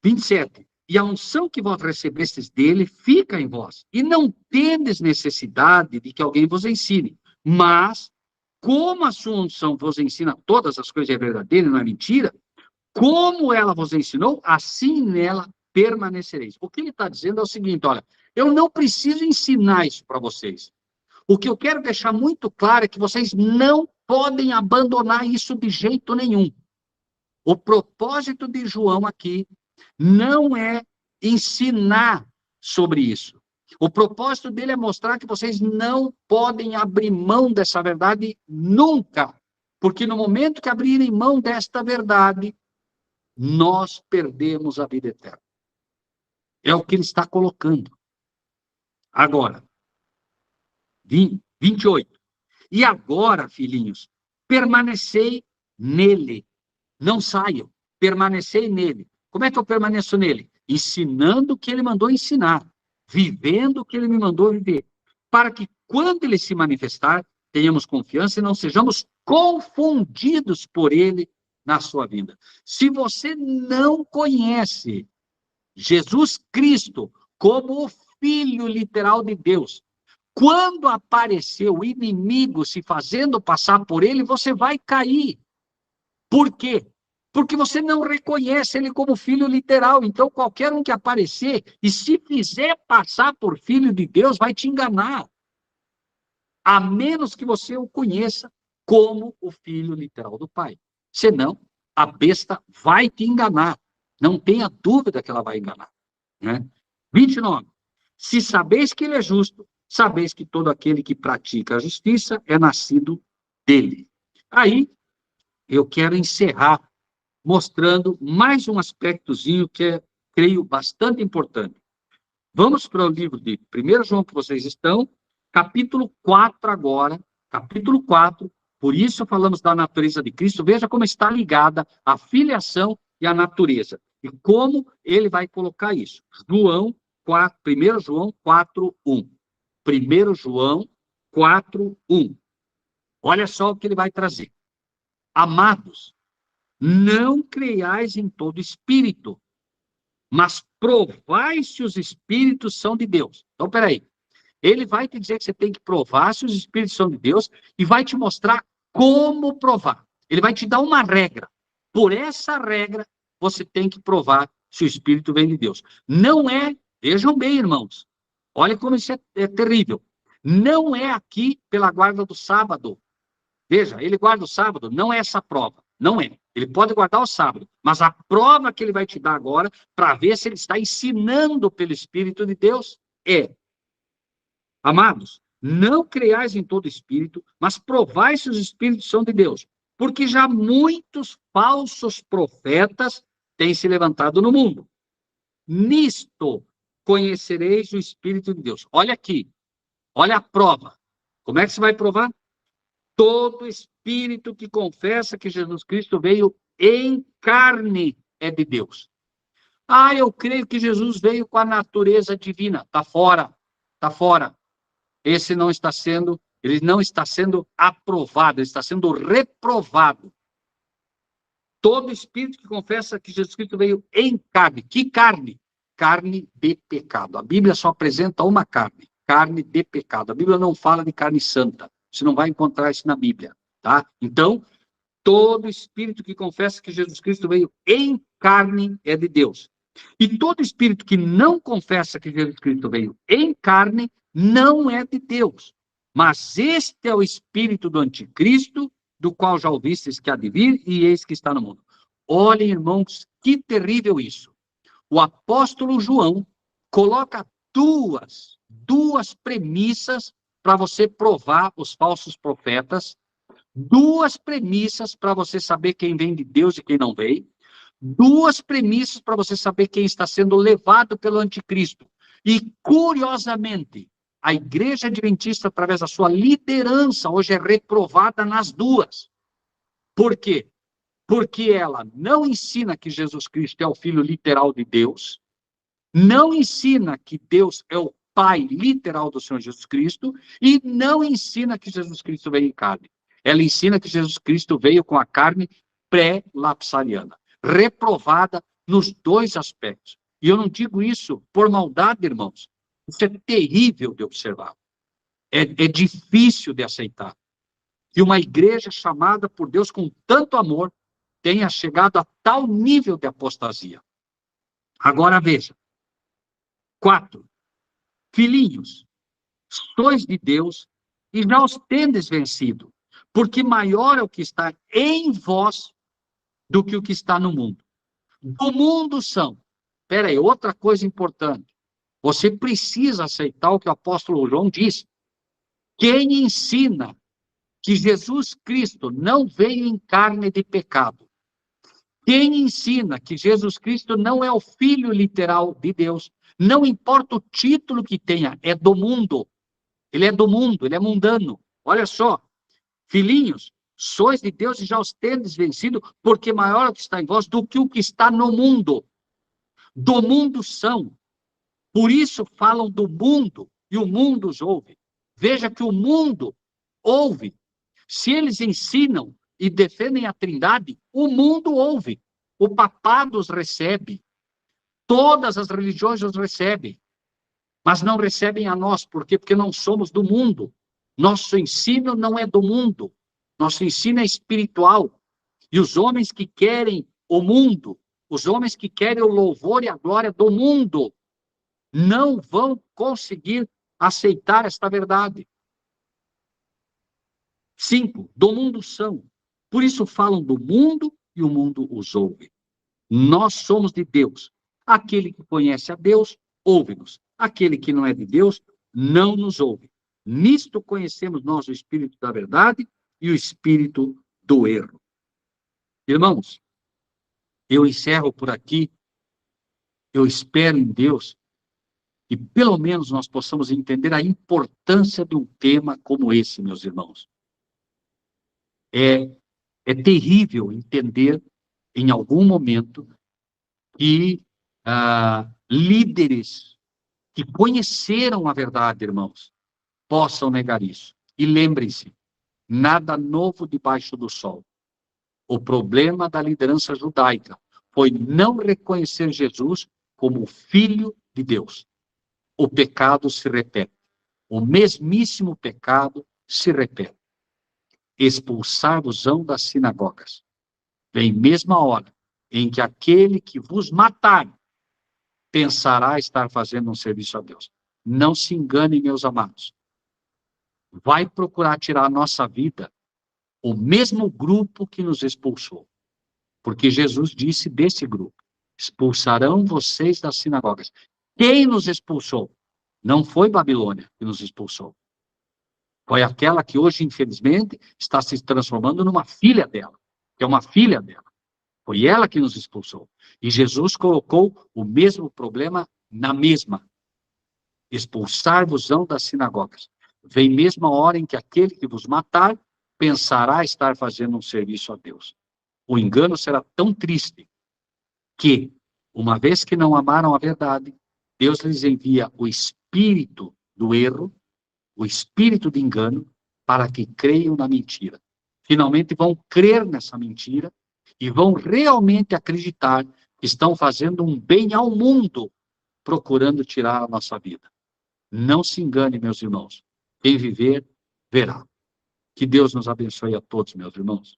27. E a unção que vós recebestes dele fica em vós. E não tendes necessidade de que alguém vos ensine. Mas, como a sua unção vos ensina todas as coisas, é verdadeira e não é mentira, como ela vos ensinou, assim nela permanecereis. O que ele está dizendo é o seguinte, olha, eu não preciso ensinar isso para vocês. O que eu quero deixar muito claro é que vocês não podem abandonar isso de jeito nenhum. O propósito de João aqui não é ensinar sobre isso. O propósito dele é mostrar que vocês não podem abrir mão dessa verdade nunca. Porque no momento que abrirem mão desta verdade, nós perdemos a vida eterna. É o que ele está colocando. Agora, 28. E agora, filhinhos, permanecei nele. Não saiam. Permanecei nele. Como é que eu permaneço nele? Ensinando o que ele mandou ensinar. Vivendo o que ele me mandou viver. Para que, quando ele se manifestar, tenhamos confiança e não sejamos confundidos por ele na sua vida. Se você não conhece Jesus Cristo como o Filho literal de Deus, quando aparecer o inimigo se fazendo passar por ele, você vai cair. Por quê? Porque você não reconhece ele como filho literal. Então, qualquer um que aparecer e se fizer passar por filho de Deus, vai te enganar. A menos que você o conheça como o filho literal do Pai. Senão, a besta vai te enganar. Não tenha dúvida que ela vai enganar. Né? 29. Se sabeis que ele é justo, sabeis que todo aquele que pratica a justiça é nascido dele. Aí, eu quero encerrar mostrando mais um aspectozinho que é, creio, bastante importante. Vamos para o livro de 1 João que vocês estão, capítulo 4 agora, capítulo 4, por isso falamos da natureza de Cristo, veja como está ligada a filiação e a natureza, e como ele vai colocar isso. 1 João 4, 1. 1 João 4, 1. Olha só o que ele vai trazer. Amados, não creiais em todo espírito, mas provai se os espíritos são de Deus. Então, peraí. Ele vai te dizer que você tem que provar se os espíritos são de Deus e vai te mostrar como provar. Ele vai te dar uma regra. Por essa regra, você tem que provar se o espírito vem de Deus. Não é, vejam bem, irmãos, olha como isso é terrível. Não é aqui pela guarda do sábado. Veja, ele guarda o sábado, não é essa prova. Não é. Ele pode guardar o sábado, mas a prova que ele vai te dar agora, para ver se ele está ensinando pelo Espírito de Deus, é: amados, não creiais em todo espírito, mas provai se os espíritos são de Deus, porque já muitos falsos profetas têm se levantado no mundo. Nisto conhecereis o Espírito de Deus. Olha aqui, olha a prova. Como é que você vai provar? Todo espírito que confessa que Jesus Cristo veio em carne é de Deus. Ah, eu creio que Jesus veio com a natureza divina. Está fora, está fora. Ele não está sendo aprovado, ele está sendo reprovado. Todo espírito que confessa que Jesus Cristo veio em carne. Que carne? Carne de pecado. A Bíblia só apresenta uma carne, carne de pecado. A Bíblia não fala de carne santa. Você não vai encontrar isso na Bíblia, tá? Então, todo espírito que confessa que Jesus Cristo veio em carne é de Deus. E todo espírito que não confessa que Jesus Cristo veio em carne não é de Deus. Mas este é o espírito do anticristo, do qual já ouvistes que há de vir, e eis que está no mundo. Olhem, irmãos, que terrível isso. O apóstolo João coloca duas premissas para você provar os falsos profetas, duas premissas para você saber quem vem de Deus e quem não vem, duas premissas para você saber quem está sendo levado pelo anticristo. E, curiosamente, a Igreja Adventista, através da sua liderança, hoje é reprovada nas duas. Por quê? Porque ela não ensina que Jesus Cristo é o Filho literal de Deus, não ensina que Deus é o Pai literal do Senhor Jesus Cristo, e não ensina que Jesus Cristo veio em carne. Ela ensina que Jesus Cristo veio com a carne pré-lapsariana, reprovada nos dois aspectos. E eu não digo isso por maldade, irmãos. Isso é terrível de observar. É difícil de aceitar. Que uma igreja chamada por Deus com tanto amor tenha chegado a tal nível de apostasia. Agora veja. 4. Filhinhos, sois de Deus e já os tendes vencido, porque maior é o que está em vós do que o que está no mundo. Do mundo são. Espera aí, outra coisa importante. Você precisa aceitar o que o apóstolo João diz. Quem ensina que Jesus Cristo não veio em carne de pecado, quem ensina que Jesus Cristo não é o Filho literal de Deus, não importa o título que tenha, é do mundo. Ele é do mundo, ele é mundano. Olha só, filhinhos, sois de Deus e já os tendes vencido, porque maior é o que está em vós do que o que está no mundo. Do mundo são. Por isso falam do mundo, e o mundo os ouve. Veja que o mundo ouve. Se eles ensinam e defendem a Trindade, o mundo ouve. O papado os recebe. Todas as religiões os recebem. Mas não recebem a nós. Por quê? Porque não somos do mundo. Nosso ensino não é do mundo. Nosso ensino é espiritual. E os homens que querem o mundo, os homens que querem o louvor e a glória do mundo, não vão conseguir aceitar esta verdade. 5. Do mundo são. Por isso falam do mundo e o mundo os ouve. Nós somos de Deus. Aquele que conhece a Deus, ouve-nos. Aquele que não é de Deus, não nos ouve. Nisto conhecemos nós o espírito da verdade e o espírito do erro. Irmãos, eu encerro por aqui. Eu espero em Deus que pelo menos nós possamos entender a importância de um tema como esse, meus irmãos. É terrível entender, em algum momento, que líderes que conheceram a verdade, irmãos, possam negar isso. E lembrem-se, nada novo debaixo do sol. O problema da liderança judaica foi não reconhecer Jesus como Filho de Deus. O pecado se repete. O mesmíssimo pecado se repete. Expulsar-vos-ão das sinagogas. Vem mesma hora em que aquele que vos matar pensará estar fazendo um serviço a Deus. Não se enganem, meus amados. Vai procurar tirar a nossa vida o mesmo grupo que nos expulsou. Porque Jesus disse desse grupo: expulsarão vocês das sinagogas. Quem nos expulsou? Não foi Babilônia que nos expulsou. Foi aquela que hoje, infelizmente, está se transformando numa filha dela, que é uma filha dela. Foi ela que nos expulsou. E Jesus colocou o mesmo problema na mesma. Expulsar-vos-ão das sinagogas. Vem mesmo a hora em que aquele que vos matar pensará estar fazendo um serviço a Deus. O engano será tão triste que, uma vez que não amaram a verdade, Deus lhes envia o espírito do erro, o espírito de engano, para que creiam na mentira. Finalmente vão crer nessa mentira e vão realmente acreditar que estão fazendo um bem ao mundo, procurando tirar a nossa vida. Não se engane, meus irmãos. Quem viver, verá. Que Deus nos abençoe a todos, meus irmãos.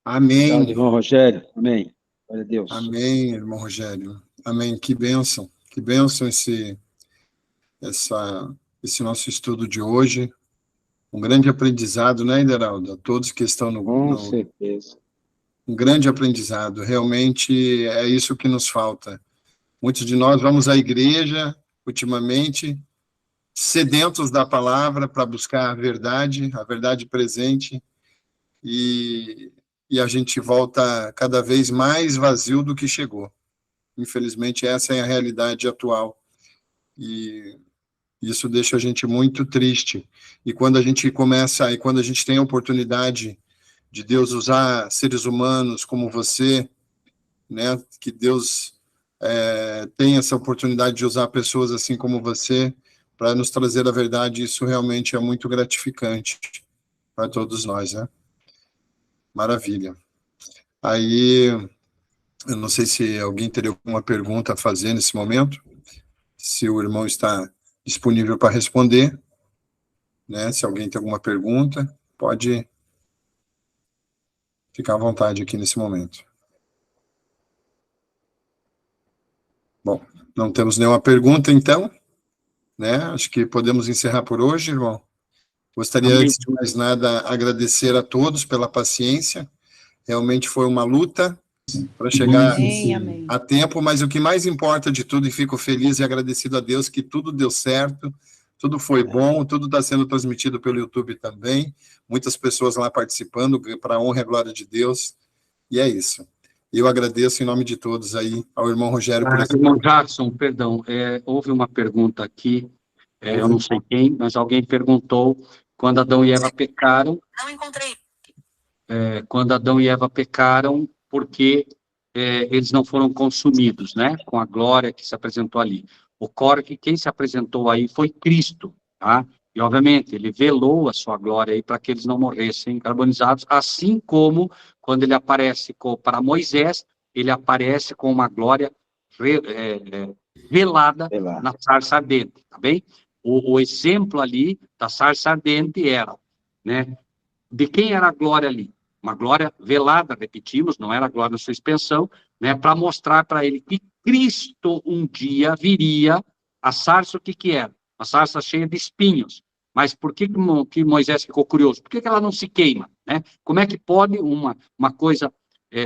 Amém. Obrigado, irmão Rogério. Amém. Glória a Deus. Amém, irmão Rogério. Amém. Que bênção esse nosso estudo de hoje. Um grande aprendizado, né, Ideraldo? A todos que estão Com certeza. Um grande aprendizado. Realmente é isso que nos falta. Muitos de nós vamos à igreja, ultimamente, sedentos da palavra para buscar a verdade presente, e a gente volta cada vez mais vazio do que chegou. Infelizmente, essa é a realidade atual. E isso deixa a gente muito triste. E quando a gente tem a oportunidade de Deus usar seres humanos como você, né, que Deus tem essa oportunidade de usar pessoas assim como você para nos trazer a verdade, isso realmente é muito gratificante para todos nós, né? Maravilha. Aí, eu não sei se alguém teria alguma pergunta a fazer nesse momento, se o irmão está disponível para responder, né? Se alguém tem alguma pergunta, pode ficar à vontade aqui nesse momento. Bom, não temos nenhuma pergunta, então, né? Acho que podemos encerrar por hoje, irmão. Gostaria, antes de mais nada, agradecer a todos pela paciência. Realmente foi uma luta para chegar a tempo, mas o que mais importa de tudo, e fico feliz e agradecido a Deus, que tudo deu certo, tudo foi bom, tudo está sendo transmitido pelo YouTube também, muitas pessoas lá participando, para a honra e glória de Deus, e é isso. Eu agradeço em nome de todos aí ao irmão Rogério por essa... Irmão Jackson, perdão, houve uma pergunta aqui, eu não sei quem, mas alguém perguntou, quando Adão e Eva pecaram... Não encontrei. Quando Adão e Eva pecaram, porque eles não foram consumidos, né, com a glória que se apresentou ali. Ocorre que quem se apresentou aí foi Cristo, tá? E, obviamente, ele velou a sua glória aí para que eles não morressem carbonizados, assim como quando ele aparece para Moisés, ele aparece com uma glória velada na sarça ardente, tá bem? O exemplo ali da sarça ardente era, né, de quem era a glória ali? Uma glória velada, repetimos, não era a glória na sua expansão, né, para mostrar para ele que Cristo um dia viria. A sarça, o que era? Uma sarça cheia de espinhos. Mas por que Moisés ficou curioso? Por que ela não se queima? Né? Como é que pode uma coisa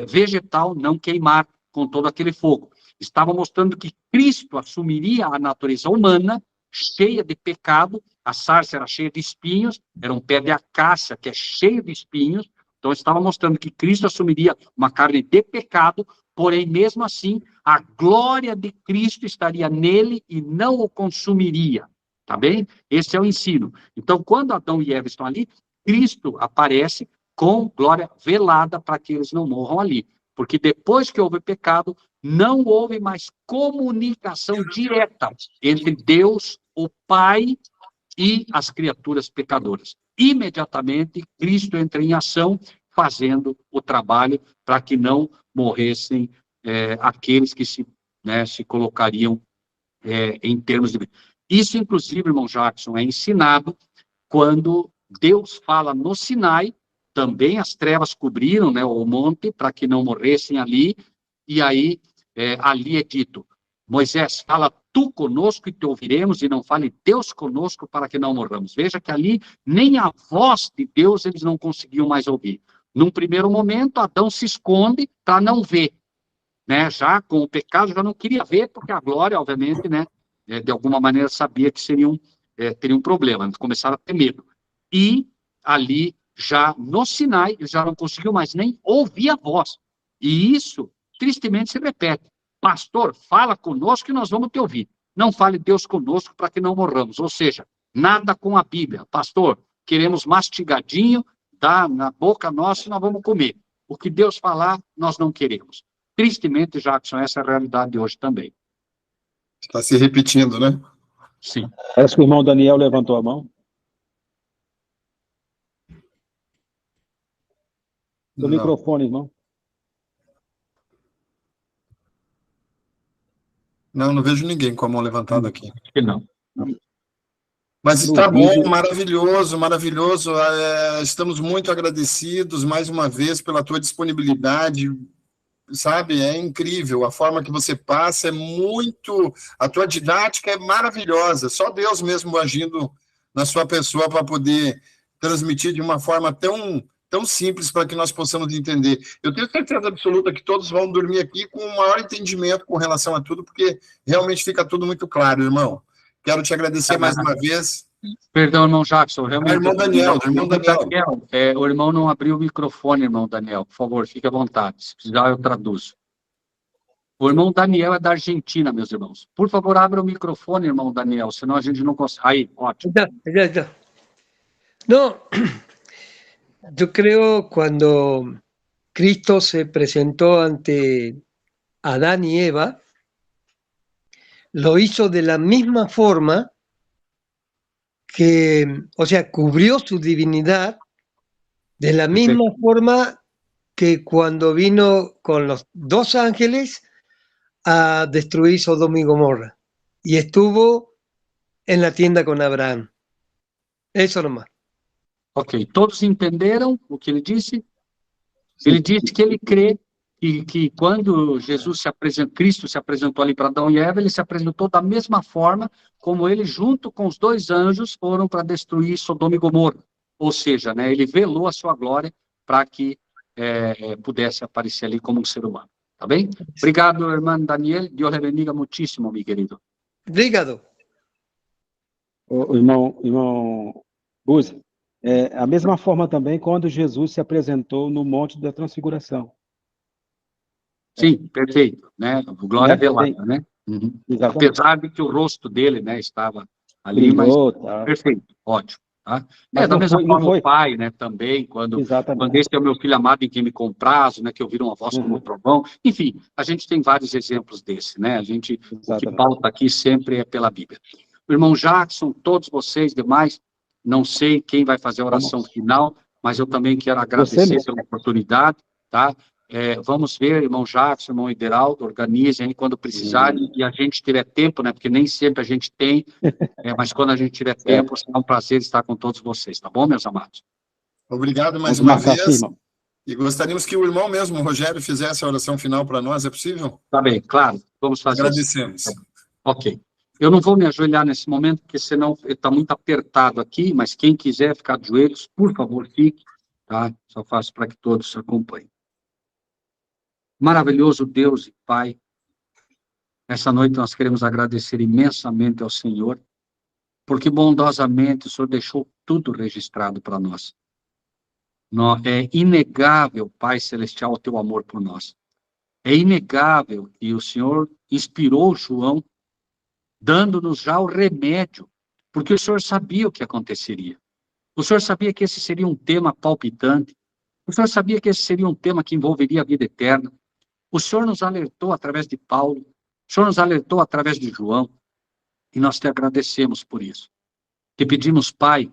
vegetal não queimar com todo aquele fogo? Estava mostrando que Cristo assumiria a natureza humana, cheia de pecado. A sarça era cheia de espinhos, era um pé de acácia que é cheio de espinhos. Então, estava mostrando que Cristo assumiria uma carne de pecado porém, mesmo assim, a glória de Cristo estaria nele e não o consumiria, tá bem? Esse é o ensino. Então, quando Adão e Eva estão ali, Cristo aparece com glória velada para que eles não morram ali. Porque depois que houve pecado, não houve mais comunicação direta entre Deus, o Pai, e as criaturas pecadoras. Imediatamente, Cristo entra em ação, fazendo o trabalho para que não morressem aqueles que se colocariam em termos de... Isso, inclusive, irmão Jackson, é ensinado quando Deus fala no Sinai, também as trevas cobriram, né, o monte para que não morressem ali, e aí ali é dito, Moisés, fala tu conosco e te ouviremos, e não fale Deus conosco para que não morramos. Veja que ali nem a voz de Deus eles não conseguiam mais ouvir. Num primeiro momento, Adão se esconde para não ver, né? Já com o pecado, já não queria ver, porque a glória, obviamente, né, de alguma maneira sabia que teria um problema, começaram a ter medo. E ali, já no Sinai, eles já não conseguiam mais nem ouvir a voz. E isso, tristemente, se repete. Pastor, fala conosco que nós vamos te ouvir. Não fale Deus conosco para que não morramos. Ou seja, nada com a Bíblia. Pastor, queremos mastigadinho, dá na boca nossa e nós vamos comer. O que Deus falar, nós não queremos. Tristemente, Jackson, essa é a realidade de hoje também. Está se repetindo, né? Sim. Parece que o irmão Daniel levantou a mão. O microfone, irmão. Não vejo ninguém com a mão levantada aqui. Acho que não. Mas está bom, maravilhoso, maravilhoso. Estamos muito agradecidos, mais uma vez, pela tua disponibilidade, sabe? É incrível, a forma que você passa é muito... A tua didática é maravilhosa, só Deus mesmo agindo na sua pessoa para poder transmitir de uma forma tão simples para que nós possamos entender. Eu tenho certeza absoluta que todos vão dormir aqui com o maior entendimento com relação a tudo, porque realmente fica tudo muito claro, irmão. Quero te agradecer mais uma vez. Perdão, irmão Jackson. Realmente, irmão Daniel. O irmão não abriu o microfone, irmão Daniel. Por favor, fique à vontade. Se precisar, eu traduzo. O irmão Daniel é da Argentina, meus irmãos. Por favor, abra o microfone, irmão Daniel, senão a gente não consegue. Aí, ótimo. Ya. No, yo creo cuando Cristo se presentó ante Adán y Eva, lo hizo de la misma forma que, o sea, cubrió su divinidad de la misma forma que cuando vino con los dos ángeles a destruir Sodoma y Gomorra. Y estuvo en la tienda con Abraham. Eso nomás. Ok, todos entenderam o que ele disse? Ele disse que ele crê que quando Cristo se apresentou ali para Adão e Eva, ele se apresentou da mesma forma como ele, junto com os dois anjos, foram para destruir Sodoma e Gomorra. Ou seja, né, ele velou a sua glória para que pudesse aparecer ali como um ser humano. Tá bem? Obrigado, irmão Daniel. Deus le bendiga muchísimo, meu querido. Obrigado. O irmão Buzi, a mesma forma também quando Jesus se apresentou no Monte da Transfiguração. Sim, perfeito, né? Glória velada, né? Uhum. Apesar de que o rosto dele, né, estava ali, brilhou, mas tá. perfeito, ótimo. Tá? Mas Da mesma forma foi. O pai, né, também, quando esse é o meu filho amado em quem me compraz, né, que ouviram uma voz como um trovão. Enfim, a gente tem vários exemplos desse, né? O que pauta aqui sempre é pela Bíblia. O irmão Jackson, todos vocês demais, não sei quem vai fazer a oração final, mas eu também quero agradecer pela oportunidade, tá? Vamos ver, irmão Jackson, irmão Ideraldo, organizem aí quando precisarem, e a gente tiver tempo, né? Porque nem sempre a gente tem, mas quando a gente tiver tempo, será um prazer estar com todos vocês, tá bom, meus amados? Obrigado mais uma vez. E gostaríamos que o irmão mesmo, o Rogério, fizesse a oração final para nós, é possível? Tá bem, claro, vamos fazer. Agradecemos. Isso. Ok. Eu não vou me ajoelhar nesse momento, porque senão está muito apertado aqui, mas quem quiser ficar de joelhos, por favor, fique, tá? Só faço para que todos acompanhem. Maravilhoso Deus e Pai, essa noite nós queremos agradecer imensamente ao Senhor, porque bondosamente o Senhor deixou tudo registrado para nós. É inegável, Pai Celestial, o teu amor por nós. É inegável que o Senhor inspirou João, dando-nos já o remédio, porque o Senhor sabia o que aconteceria. O Senhor sabia que esse seria um tema palpitante. O Senhor sabia que esse seria um tema que envolveria a vida eterna. O Senhor nos alertou através de Paulo. O Senhor nos alertou através de João. E nós te agradecemos por isso. Te pedimos, Pai,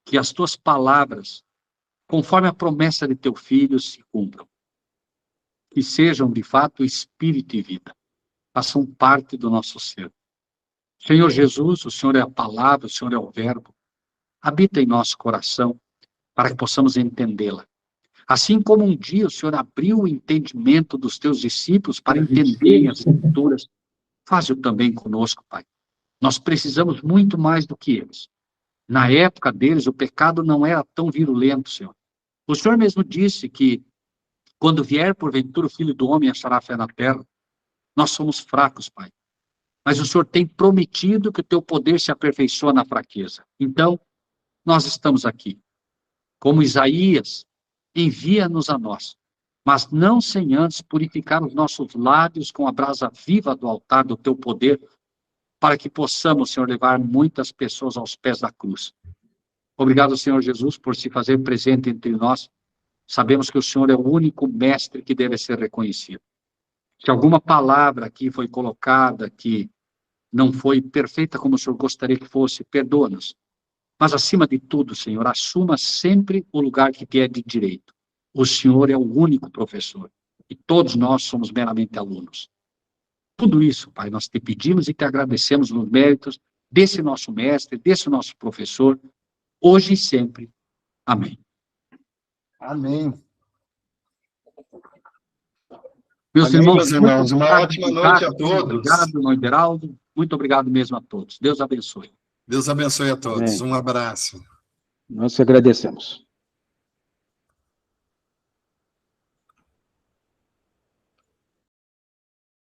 que as tuas palavras, conforme a promessa de teu Filho, se cumpram. Que sejam, de fato, espírito e vida. Façam parte do nosso ser. Senhor Jesus, o Senhor é a palavra, o Senhor é o verbo. Habita em nosso coração, para que possamos entendê-la. Assim como um dia o Senhor abriu o entendimento dos teus discípulos para entenderem as Escrituras, faz-o também conosco, Pai. Nós precisamos muito mais do que eles. Na época deles, o pecado não era tão virulento, Senhor. O Senhor mesmo disse que, quando vier, porventura, o Filho do Homem achará fé na terra. Nós somos fracos, Pai. Mas o Senhor tem prometido que o teu poder se aperfeiçoa na fraqueza. Então, nós estamos aqui. Como Isaías, envia-nos a nós, mas não sem antes purificar os nossos lábios com a brasa viva do altar do teu poder, para que possamos, Senhor, levar muitas pessoas aos pés da cruz. Obrigado, Senhor Jesus, por se fazer presente entre nós. Sabemos que o Senhor é o único mestre que deve ser reconhecido. Se alguma palavra aqui foi colocada que não foi perfeita como o Senhor gostaria que fosse, perdoa-nos. Mas, acima de tudo, Senhor, assuma sempre o lugar que te é de direito. O Senhor é o único professor. E todos nós somos meramente alunos. Tudo isso, Pai, nós te pedimos e te agradecemos nos méritos desse nosso mestre, desse nosso professor, hoje e sempre. Amém. Amém. Meus Amém, irmãos, meus irmãos, uma ótima noite a todos. Obrigado, irmão Iberaldo. Muito obrigado mesmo a todos. Deus abençoe. Deus abençoe a todos. Amém. Um abraço. Nós te agradecemos.